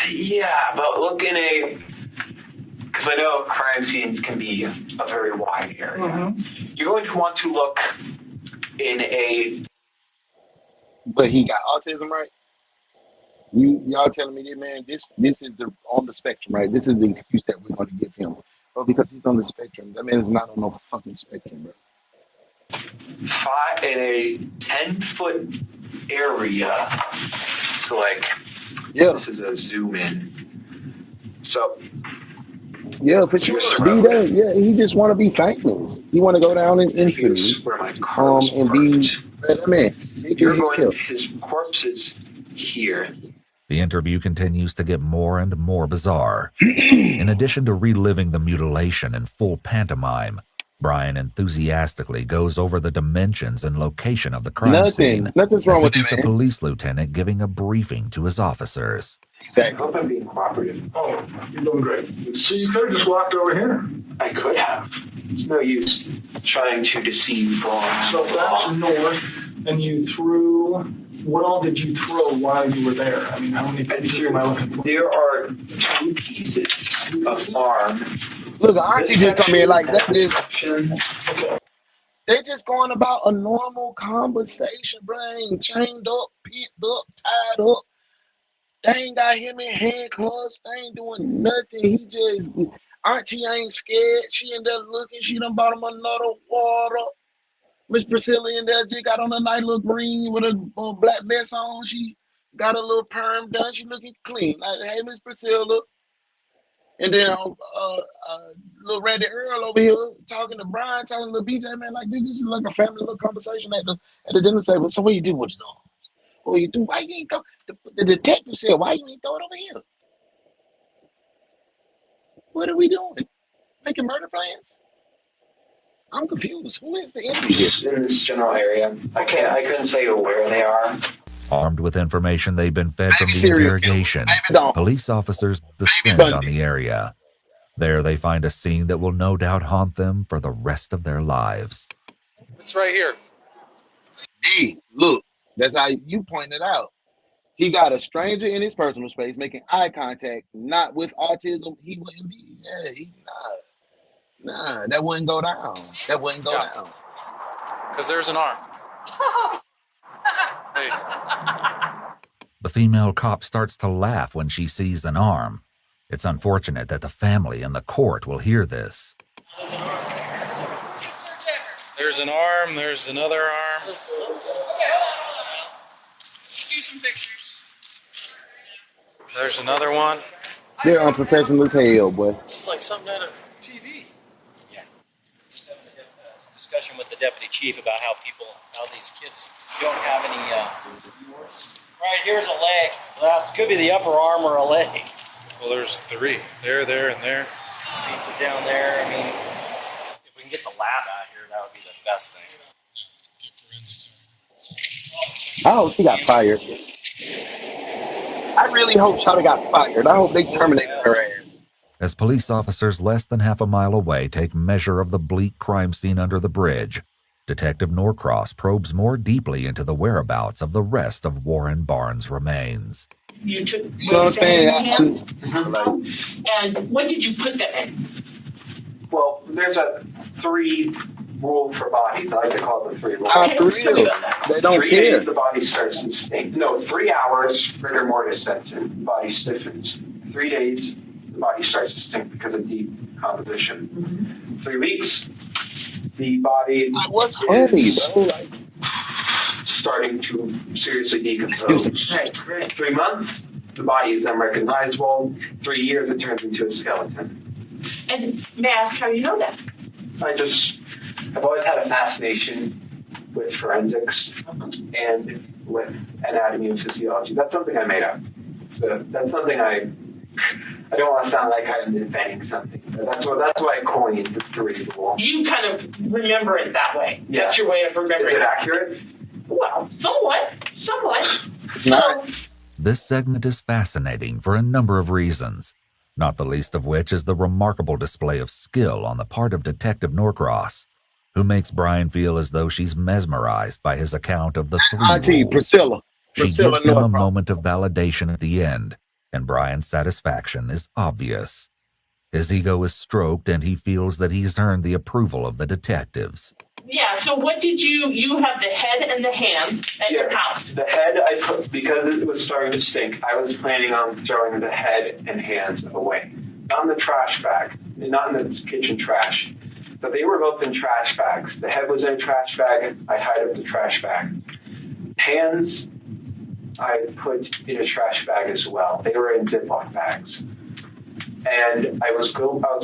Yeah, but look in because I know crime scenes can be a very wide area. Mm-hmm. You're going to want to look in a... But he got autism, right? Y'all telling me that, man, this is on the spectrum, right? This is the excuse that we're going to give him. Well, because he's on the spectrum. That man is not on no fucking spectrum, bro. In a 10-foot area. So, like, this is a zoom in. So... Yeah, for sure. Yeah, he just want to be famous. He want to go down in infamy. And be... Man, you're going, his corpse is here. The interview continues to get more and more bizarre. In addition to reliving the mutilation in full pantomime, Brian enthusiastically goes over the dimensions and location of the crime scene. Nothing's wrong with it. He's a police lieutenant giving a briefing to his officers. I hope I'm being cooperative. Oh, you're doing great. So you could have just walked over here. I could have. It's no use trying to deceive. So that's north, and you threw... What all did you throw while you were there? I mean, how many pieces am I looking for? There are 2 pieces of arm. Look, Auntie just come in like that. They just going about a normal conversation, bro. Ain't chained up, picked up, tied up. They ain't got him in handcuffs. They ain't doing nothing. He just... Auntie ain't scared. She in there looking. She done bought him another water. Miss Priscilla in there just got on a nice little green with a black vest on. She got a little perm done. She looking clean. Like, hey, Miss Priscilla. And then little Randy Earl over here talking to Brian, talking to little BJ, man, like this is like a family little conversation at the dinner table. So what you do with his arms? What you do? Why you ain't throw? The detective said, why you ain't throw it over here? What are we doing? Making murder plans? I'm confused. Who is the enemy here? In this general area. I couldn't say where they are. Armed with information they've been fed from the interrogation, police officers descend on the area. There they find a scene that will no doubt haunt them for the rest of their lives. It's right here. D, look, that's how you pointed out. He got a stranger in his personal space making eye contact, not with autism. He wouldn't be. Yeah, nah, that wouldn't go down. That wouldn't go down. Because there's an arm. Hey. The female cop starts to laugh when she sees an arm. It's unfortunate that the family and the court will hear this. There's an arm, there's another arm. Do some pictures. There's another one. They're unprofessional as hell, boy. This is like something out of TV. Yeah. Discussion with the deputy chief about how these kids don't have any. Right here's a leg. That could be the upper arm or a leg. Well, there's 3. There, and there. Pieces down there. I mean, if we can get the lab out here, that would be the best thing. I hope she got fired. I really hope Shawty got fired. I hope they terminated her ass. As police officers less than half a mile away take measure of the bleak crime scene under the bridge, Detective Norcross probes more deeply into the whereabouts of the rest of Warren Barnes' remains. You took, You know what I'm saying? and when did you put that in? Well, there's a 3 rule for bodies. I like to call it the 3 rules. For real. They don't 3 care. days, the body starts to stink. No, 3 hours, rigor mortis sets in, body stiffens. 3 days, the body starts to stink because of decomposition. 3 weeks, the body what's funny, bro? Starting to seriously decompose. 3 months, the body is unrecognizable. 3 years, it turns into a skeleton. And may I ask how you know that? I've always had a fascination with forensics and with anatomy and physiology. That's something I made up. So that's something I don't want to sound like I'm inventing something. That's why I coined the 3 rule. You kind of remember it that way. Yeah. That's your way of remembering Is it accurate? Well, somewhat. It's not. This segment is fascinating for a number of reasons, not the least of which is the remarkable display of skill on the part of Detective Norcross, who makes Brian feel as though she's mesmerized by his account of the 3 Auntie, rules. Priscilla. She Priscilla gives him a Norcross. moment of validation at the end, and Brian's satisfaction is obvious. His ego is stroked, and he feels that he's earned the approval of the detectives. Yeah, so what did you have the head and the hands at your house? The head, I put, because it was starting to stink, I was planning on throwing the head and hands away. Not in the trash bag, not in the kitchen trash, but they were both in trash bags. The head was in a trash bag, I hid up the trash bag. Hands, I put in a trash bag as well. They were in Ziploc bags. And I was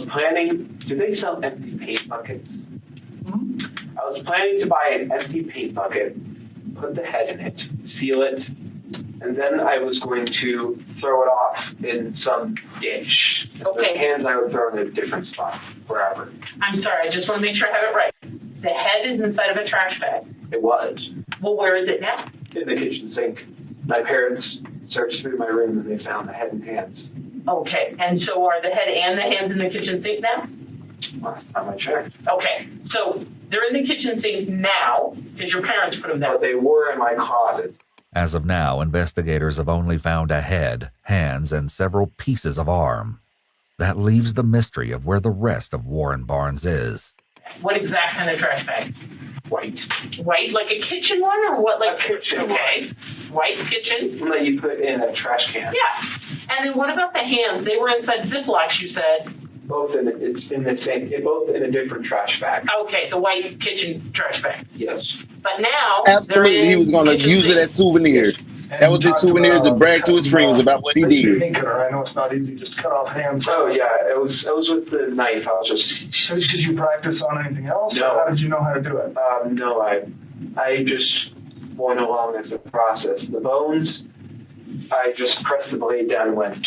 planning, do they sell empty paint buckets? I was planning to buy an empty paint bucket, put the head in it, seal it, and then I was going to throw it off in some ditch. Okay. The hands I would throw in a different spot, wherever. I'm sorry, I just want to make sure I have it right. The head is inside of a trash bag. It was. Well, where is it now? In the kitchen sink. My parents searched through my room and they found the head and hands. Okay, and so are the head and the hands in the kitchen sink now? Last time I checked. Okay, so they're in the kitchen sink now because your parents put them there. But they were in my closet. As of now, investigators have only found a head, hands, and several pieces of arm. That leaves the mystery of where the rest of Warren Barnes is. What exact kind of trash bag? White. White, like a kitchen one, or what? Like a kitchen. Okay, white kitchen. One that you put in a trash can. Yeah, and then what about the hands? They were inside Ziplocs, you said. Both in the same, both in a different trash bag. Okay, the white kitchen trash bag. Yes. But now, Absolutely, he was going to use it as souvenirs. That was his souvenirs to brag to his friends about what he did. I know it's not easy, just cut off hands. Oh yeah, it was with the knife. I was just. So did you practice on anything else? No. Or how did you know how to do it? No, I just went along as a process. The bones, I just pressed the blade down and went,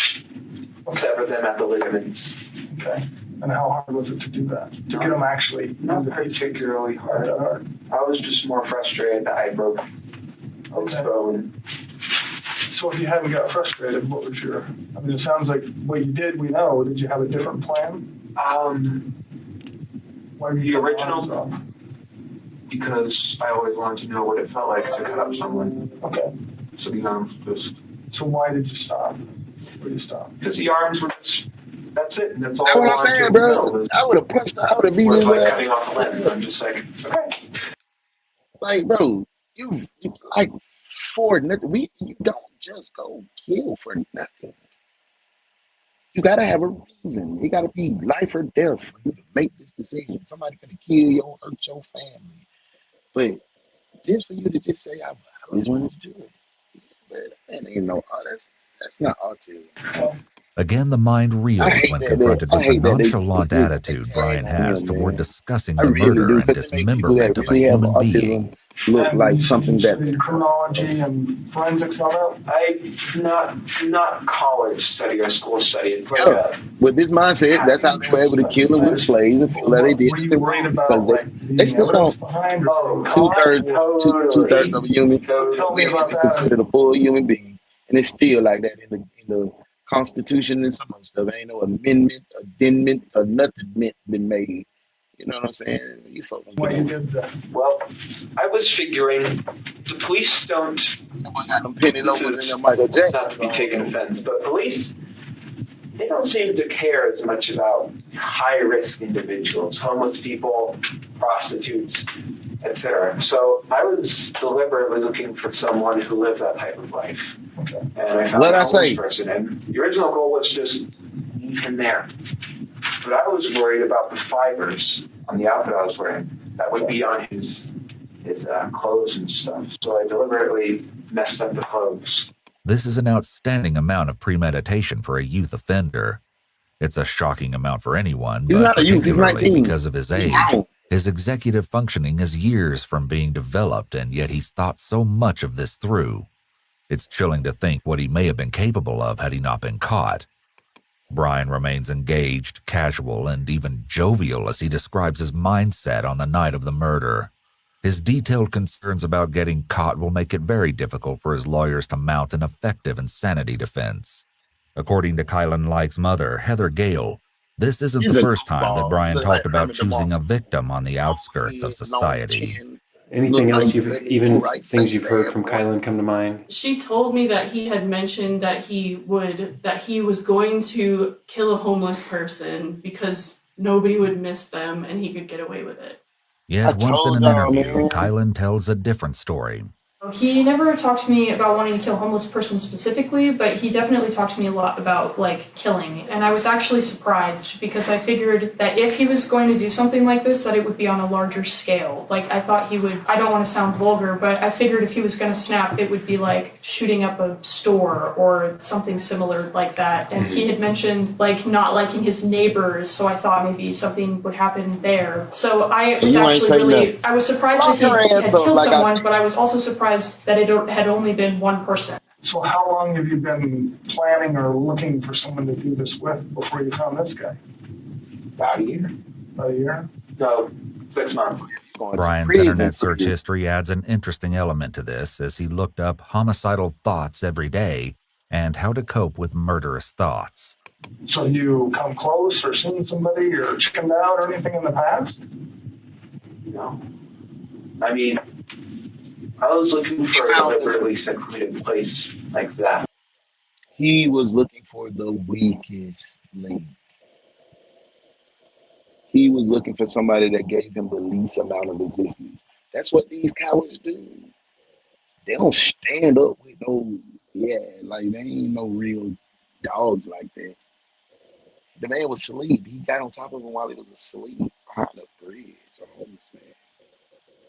sever them at the ligaments. Okay. And how hard was it to do that? To get them actually? Not particularly hard. I was just more frustrated that I broke this bone. So if you hadn't got frustrated, what was your... I mean, it sounds like what you did, we know. Did you have a different plan? Why were you the original? Because I always wanted to know what it felt like to cut up someone. Okay. So, just So why did you stop? Why did you stop? Because the arms were just, that's it. That's all That's I what I'm wanted saying, to bro. know. I would have punched her. I would have beat his Like cutting ass. off a limb. I'm just like, okay. Like, bro, you like for nothing. You don't just go kill for nothing. You gotta have a reason. It gotta be life or death for you to make this decision. Somebody gonna kill you or hurt your family. But just for you to just say, I always wanted to do it. But that ain't no, that's not autism. Again, the mind reels when confronted with the nonchalant they attitude tag Brian on has him, toward man. discussing I the really murder do, and because they make people that dismemberment of a really have human being. autism look like And something you that studied criminology and forensics and all that? I not college study or school study. It's like yeah. With this mindset, that's how they were able to kill and whip slaves and feel that they did Were you nothing worried wrong about because they still don't. behind? Two-thirds of a human Tell me about that. considered a full human being, and it's still like that in the Constitution and some other stuff. Ain't no amendment, addendment, or nothing meant been made. You know what I'm saying? These folks What you did well, I was figuring the police don't. Got them penny loafers in their Michael Jackson. Not to be taken offense, but police, they don't seem to care as much about high-risk individuals, homeless people, prostitutes, etc. So I was deliberately looking for someone who lived that type of life. Okay. And I found a homeless person, and the original goal was just leave him there. But I was worried about the fibers on the outfit I was wearing that would be on his clothes and stuff. So I deliberately messed up the clothes. This is an outstanding amount of premeditation for a youth offender. It's a shocking amount for anyone, He's but not a youth, he's particularly 19. because of his age. His executive functioning is years from being developed, and yet he's thought so much of this through. It's chilling to think what he may have been capable of had he not been caught. Brian remains engaged, casual, and even jovial as he describes his mindset on the night of the murder. His detailed concerns about getting caught will make it very difficult for his lawyers to mount an effective insanity defense. According to Kylan Light's mother, Heather Gale, this isn't the first time that Brian talked about choosing a victim on the outskirts of society. Anything else things you've heard from Kylan come to mind? She told me that he had mentioned that he was going to kill a homeless person because nobody would miss them and he could get away with it. Yet once in an interview, Kylan tells a different story. He never talked to me about wanting to kill a homeless person specifically, but he definitely talked to me a lot about, killing. And I was actually surprised because I figured that if he was going to do something like this, that it would be on a larger scale. I thought he would, I don't want to sound vulgar, but I figured if he was going to snap, it would be like shooting up a store or something similar like that. And he had mentioned, not liking his neighbors, so I thought maybe something would happen there. So I was I was surprised that he had killed someone, but I was also surprised that it had only been one person. So how long have you been planning or looking for someone to do this with before you found this guy? About a year. About a year? No, 6 months. Brian's internet search history adds an interesting element to this as he looked up homicidal thoughts every day and how to cope with murderous thoughts. So you come close or seen somebody or chickened out or anything in the past? No. I mean, I was looking for a deliberately secluded place like that. He was looking for the weakest link. He was looking for somebody that gave him the least amount of resistance. That's what these cowards do. They don't stand up with they ain't no real dogs like that. The man was asleep. He got on top of him while he was asleep behind a bridge, a homeless man.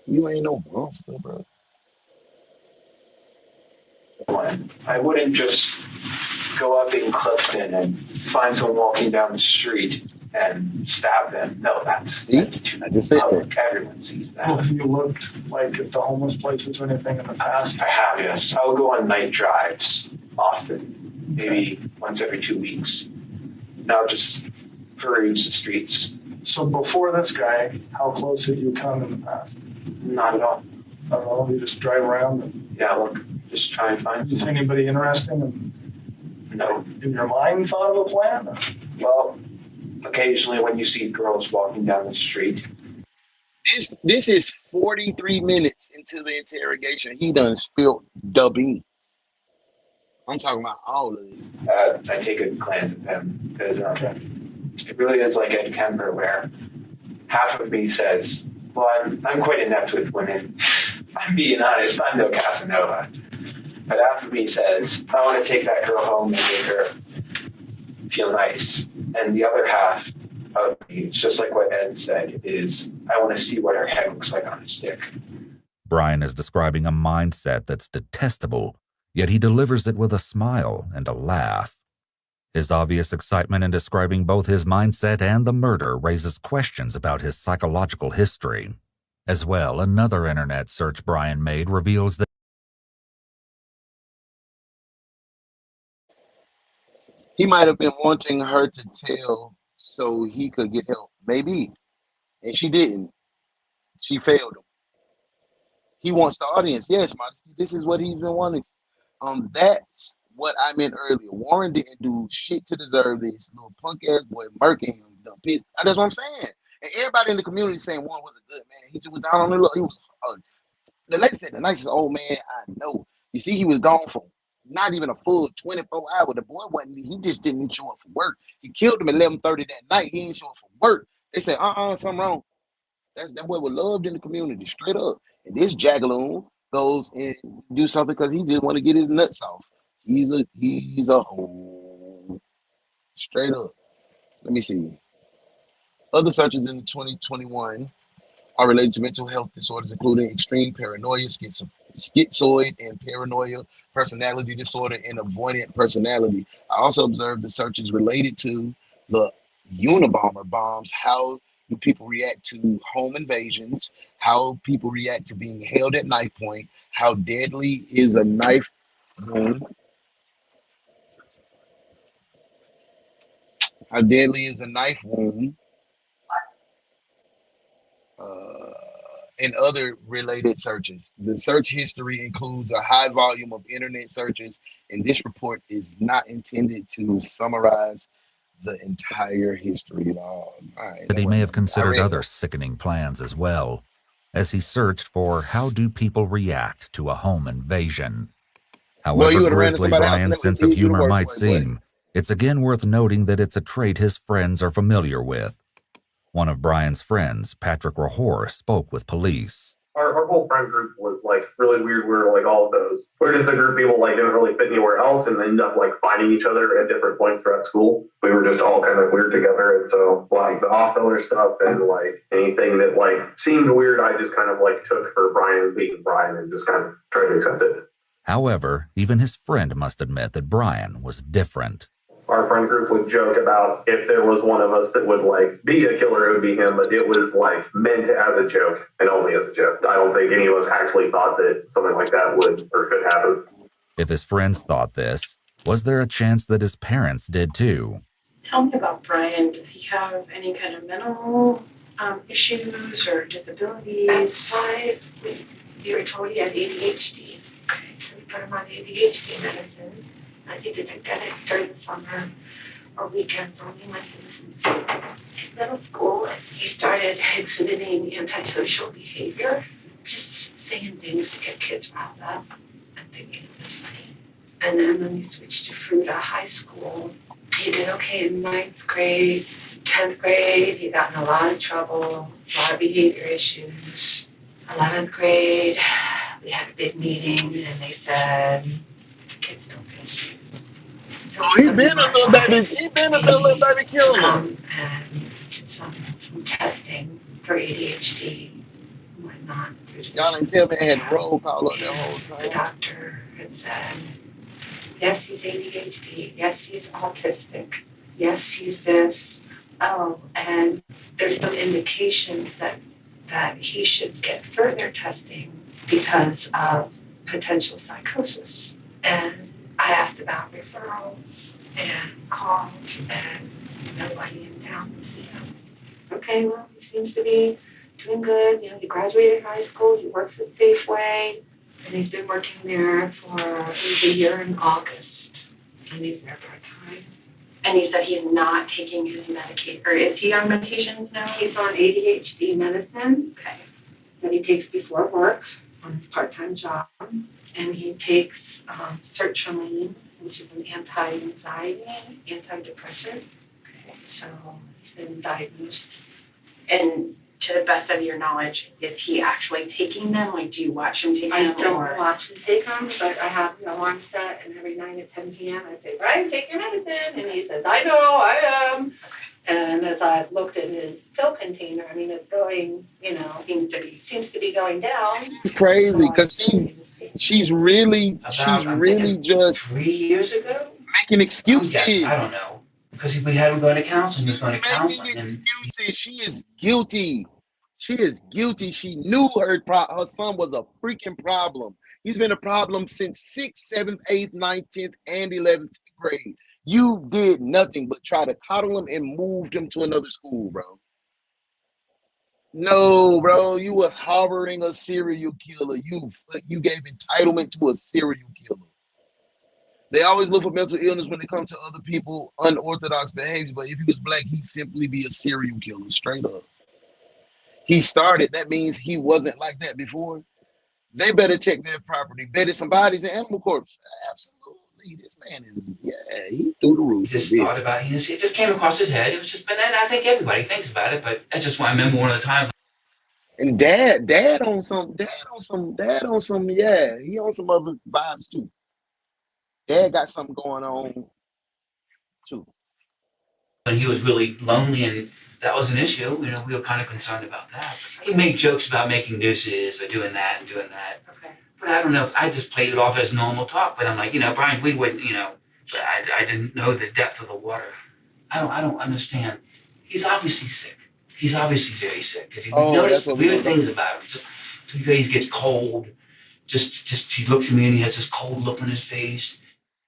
You ain't no monster, bro. I wouldn't just go up in Clifton and find someone walking down the street and stab them. No, that's too public. Everyone sees that. Well, have you looked at the homeless places or anything in the past? I have, yes. I would go on night drives often, maybe once every 2 weeks. Now just peruse the streets. So before this guy, how close had you come in the past? Not at all. Not at all? You just drive around and... Yeah, look, just try and find Is anybody interesting? No. In your mind thought of a plan? Well, occasionally when you see girls walking down the street. This is 43 minutes into the interrogation. He done spilled the beans. I'm talking about all of it. I take a glance at them because it really is like a temper where half of me says, well, I'm quite inept with women. I'm being honest, I'm no Casanova. But half of me says, I want to take that girl home and make her feel nice. And the other half of me, it's just like what Ed said, is I want to see what her head looks like on a stick. Brian is describing a mindset that's detestable, yet he delivers it with a smile and a laugh. His obvious excitement in describing both his mindset and the murder raises questions about his psychological history. As well, another internet search Brian made reveals that He might have been wanting her to tell so he could get help. Maybe. And she didn't. She failed him. He wants the audience. Yes, Modesty. This is what he's been wanting. That's what I meant earlier. Warren didn't do shit to deserve this. Little punk ass boy murking him. That's what I'm saying. And everybody in the community saying Warren was a good man. He just was down on the low. He was the lady said the nicest old man I know. You see, he was gone for not even a full 24 hours. The boy wasn't. He just didn't show up for work. He killed him at 11:30 that night. He didn't show up for work. They said, something wrong. That boy was loved in the community, straight up. And this jagaloon goes and do something because he just want to get his nuts off. He's a hoe. Straight up. Let me see. Other searches in 2021 are related to mental health disorders, including extreme paranoia, schizoid and paranoia personality disorder, and avoidant personality. I also observed the searches related to the Unabomber bombs. How do people react to home invasions? How people react to being held at knife point? How deadly is a knife wound? How deadly is a knife wound? And other related searches. The search history includes a high volume of internet searches, and this report is not intended to summarize the entire history. All right, he may have considered other sickening plans as well, as he searched for how do people react to a home invasion. However grisly Brian's sense of humor might seem, it's again worth noting that it's a trait his friends are familiar with. One of Brian's friends, Patrick Rahor, spoke with police. Our whole friend group was like really weird. We were like all of those. We're just a group of people like didn't really fit anywhere else and ended up like finding each other at different points throughout school. We were just all kind of weird together. And so like the off-color stuff and like anything that like seemed weird, I just kind of like took for Brian being Brian and just kind of tried to accept it. However, even his friend must admit that Brian was different. Our friend group would joke about if there was one of us that would like be a killer, it would be him, but it was like meant as a joke and only as a joke. I don't think any of us actually thought that something like that would or could happen. If his friends thought this, was there a chance that his parents did too? Tell me about Brian. Does he have any kind of mental issues or disabilities? You were told he had ADHD. Okay, so we put him on ADHD medicine. He didn't get it during the summer or weekends only when he was in middle school. He started exhibiting antisocial behavior, just saying things to get kids riled up and thinking it was funny. And then when he switched to Fruita High School, he did okay in 9th grade, 10th grade. He got in a lot of trouble, a lot of behavior issues. 11th grade, we had a big meeting and they said, kids don't feel safe. Oh, he been a little baby killer. And some testing for ADHD and whatnot. Y'all didn't tell me I had roll call up the whole time. The doctor had said, yes, he's ADHD. Yes, he's autistic. Yes, he's this. Oh, and there's some indications that he should get further testing because of potential psychosis. And I asked about referrals and calls, and nobody in town would see him. Okay, well, he seems to be doing good. You know, he graduated high school, he works at Safeway, and he's been working there for a year in August. And he's there part-time. And he said he's not taking his medication, or is he on medications now? He's on ADHD medicine. Okay. That he takes before work on his part-time job. And he takes sertraline, which is an anti-anxiety, antidepressant. So he's been diagnosed. And to the best of your knowledge, is he actually taking them? Like, do you watch him take them? I don't watch him take them, but I have an alarm set, and every night at 10 p.m. I say, Brian, take your medicine. And he says, I know, I am. And as I've looked at his pill container, I mean, it's going, seems to be going down. It's crazy because she's really just 3 years ago? making excuses. I don't know. Because we had him going to counseling. He was going to counseling. Excuses. She is guilty. She is guilty. She knew her son was a freaking problem. He's been a problem since 6th, 7th, 8th, 9th, 10th, and 11th grade. You did nothing but try to coddle him and moved him to another school, bro. No, bro, you was harboring a serial killer. You gave entitlement to a serial killer. They always look for mental illness when it comes to other people, unorthodox behavior. But if he was black, he'd simply be a serial killer, straight up. He started. That means he wasn't like that before. They better check their property. Betted some bodies in animal corpse. Absolutely. This man is, he threw the roof. He just thought about it. It just came across his head. It was just, but then I think everybody thinks about it. But that's just why I remember one of the times. And dad on some, he on some other vibes too. Dad got something going on too. When he was really lonely and that was an issue, we were kind of concerned about that. He made jokes about making nooses or doing that and doing that. Okay. But I don't know, I just played it off as normal talk. But I'm like, Brian, we wouldn't, I didn't know the depth of the water. I don't understand. He's obviously sick. He's obviously very sick. Because he noticed weird things about him. Some days he gets cold. Just he looks at me and he has this cold look on his face.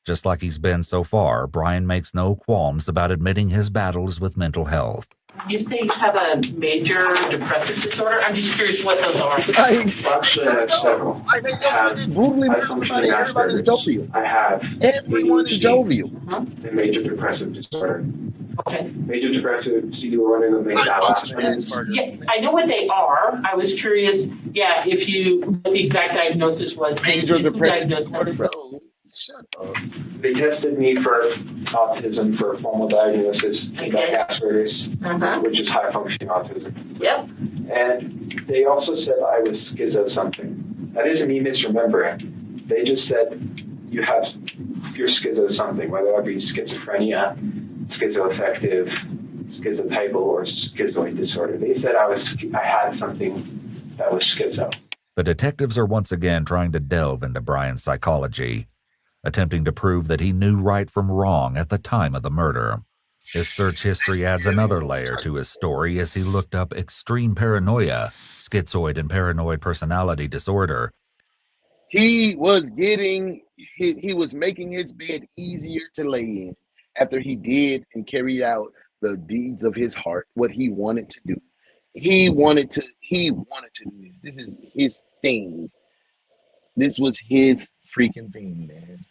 Just like he's been so far, Brian makes no qualms about admitting his battles with mental health. You say you have a major depressive disorder? I'm just curious what those are. Brutally murder somebody. Everybody's jovial. I have. Everyone is jovial. A major depressive disorder. Okay. Major depressive, so you were wondering what Yeah, I know what they are. I was curious, if what the exact diagnosis was. Major depressive disorder, bro. Shut up. They tested me for autism for a formal diagnosis, Asperger's, which is high functioning autism. Yep. And they also said I was schizo something. That doesn't mean misremembering. They just said you're schizo something, whether that be schizophrenia, schizoaffective, schizotypal, or schizoid disorder. They said I had something that was schizo. The detectives are once again trying to delve into Brian's psychology, attempting to prove that he knew right from wrong at the time of the murder. His search history adds another layer to his story as he looked up extreme paranoia, schizoid and paranoid personality disorder. He was making his bed easier to lay in after he did and carried out the deeds of his heart, what he wanted to do. He wanted to do this. This is his thing. This was his freaking thing, man.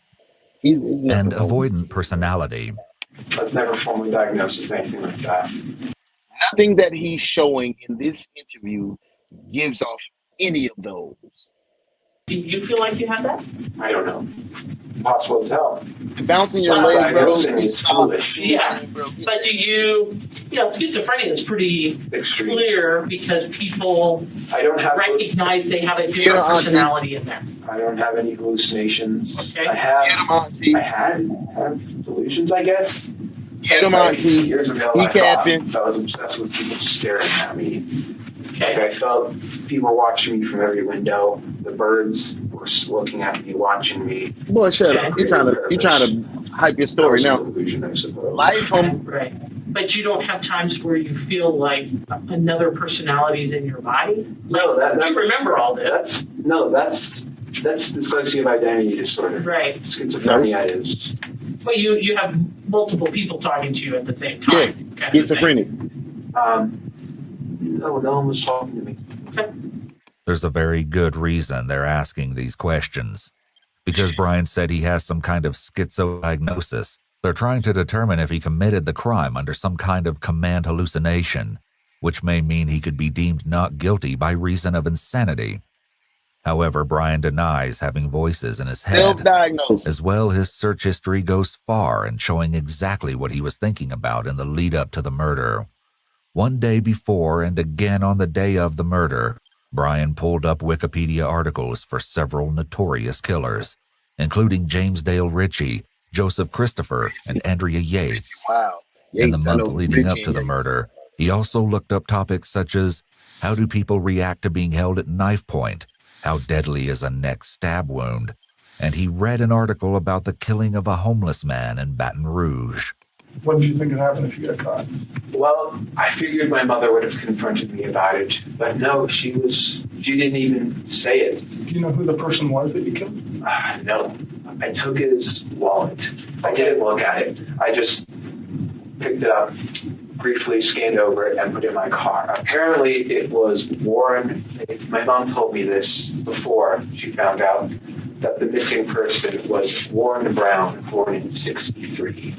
And avoidant personality. I was never formally diagnosed with anything like that. Nothing that he's showing in this interview gives off any of those. Do you feel like you have that? I don't know. Possible as hell. Bouncing your leg, bro. Yeah. But do schizophrenia is pretty clear because people recognize they have a different personality in there. I don't have any hallucinations. Okay. I had delusions, I guess. Get him, Auntie. Years ago, I was obsessed with people staring at me. Okay. I felt people watching me from every window. The birds were looking at me, watching me. Boy, shut up. You're trying to hype your story now. Life right. But you don't have times where you feel like another personality is in your body? No, you remember all this. That's dissociative identity disorder. Right. Schizophrenia is. But you have multiple people talking to you at the same time. Yes, schizophrenic. No one was talking to me. Okay. There's a very good reason they're asking these questions. Because Brian said he has some kind of schizo diagnosis, they're trying to determine if he committed the crime under some kind of command hallucination, which may mean he could be deemed not guilty by reason of insanity. However, Brian denies having voices in his head. Self-diagnosed. As well, his search history goes far in showing exactly what he was thinking about in the lead up to the murder. One day before and again on the day of the murder, Brian pulled up Wikipedia articles for several notorious killers, including James Dale Ritchie, Joseph Christopher, and Andrea Yates. Wow. In the Yates, I know month leading up Ritchie to and the Yates. murder, he also looked up topics such as, how do people react to being held at knife point? How deadly is a neck stab wound? And he read an article about the killing of a homeless man in Baton Rouge. What did you think would happen if you got caught? Well, I figured my mother would have confronted me about it, but no, she didn't even say it. Do you know who the person was that you killed? No. I took his wallet. I didn't look at it. I just picked it up, briefly scanned over it, and put it in my car. Apparently, it was Warren. My mom told me this before she found out that the missing person was Warren Brown, born in '63.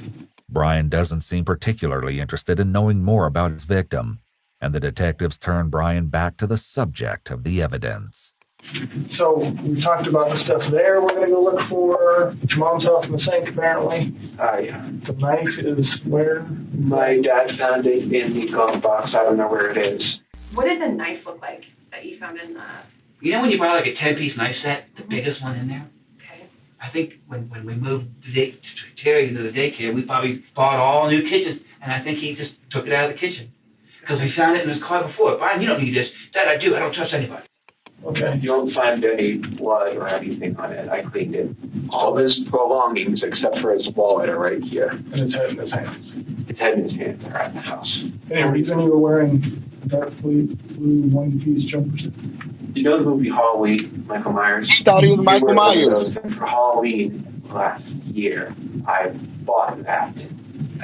Brian doesn't seem particularly interested in knowing more about his victim, and the detectives turn Brian back to the subject of the evidence. So we talked about the stuff there we're going to go look for. Your mom's off in the sink, apparently. Yeah. The knife is where? My dad found it in the glove box. I don't know where it is. What did the knife look like that you found in the... You know when you buy like a 10-piece knife set, the biggest one in there? Okay. I think when we moved Terry into the daycare, we probably bought all new kitchens, and I think he just took it out of the kitchen. Because we found it in his car before. Brian, you don't need this. Dad, I do. I don't trust anybody. Okay. You don't find any blood or anything on it. I cleaned it. All his belongings, except for his wallet, are right here. And his head in his hands. His head and his hands are at the house. Any reason you were wearing a dark blue one-piece jumper set? You know the movie Halloween, Michael Myers? He thought he was Michael Myers. For Halloween last year, I bought that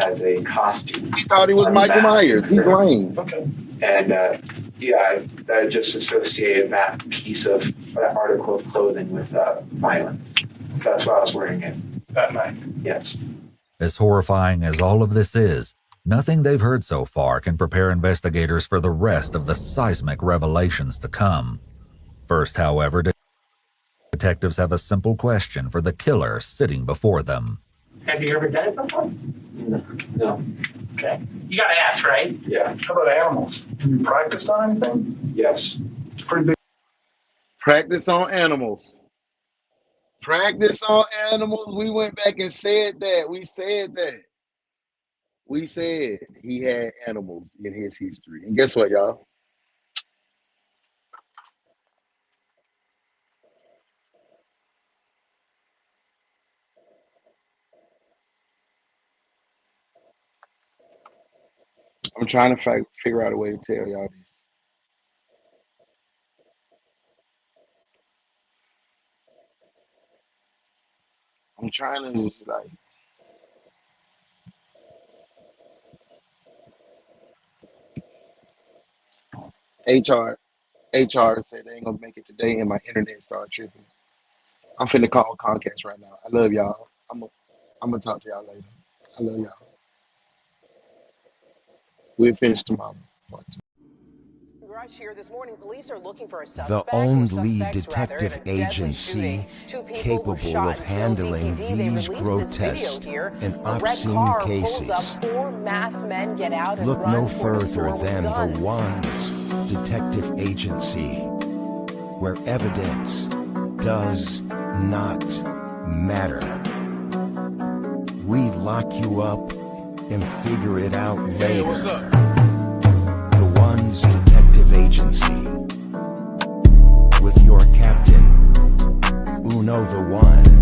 as a costume. He thought he was Michael Myers. He's lame. Okay. And I just associated that piece of that article of clothing with violence. That's why I was wearing it that night. Yes. As horrifying as all of this is, nothing they've heard so far can prepare investigators for the rest of the seismic revelations to come. First, however, detectives have a simple question for the killer sitting before them. Have you ever done it before? No. Okay. You gotta ask, right? Yeah. How about animals? Have you practiced on anything? Yes. It's pretty big. Practice on animals. Practice on animals. We went back and said that. We said that. We said he had animals in his history. And guess what, y'all? I'm trying to figure out a way to tell y'all this. I'm trying to like HR said they ain't gonna make it today, and my internet started tripping. I'm finna call Comcast right now. I love y'all. I'm gonna talk to y'all later. I love y'all. We'll finish tomorrow. Here this morning, police are looking for a suspect, the only detective agency capable of handling these grotesque and obscene cases. Look no further than DaOnes Detective Agency, where evidence does not matter. We lock you up and figure it out later. What's up? DaOnes Detective Agency, with your captain, Uno the One.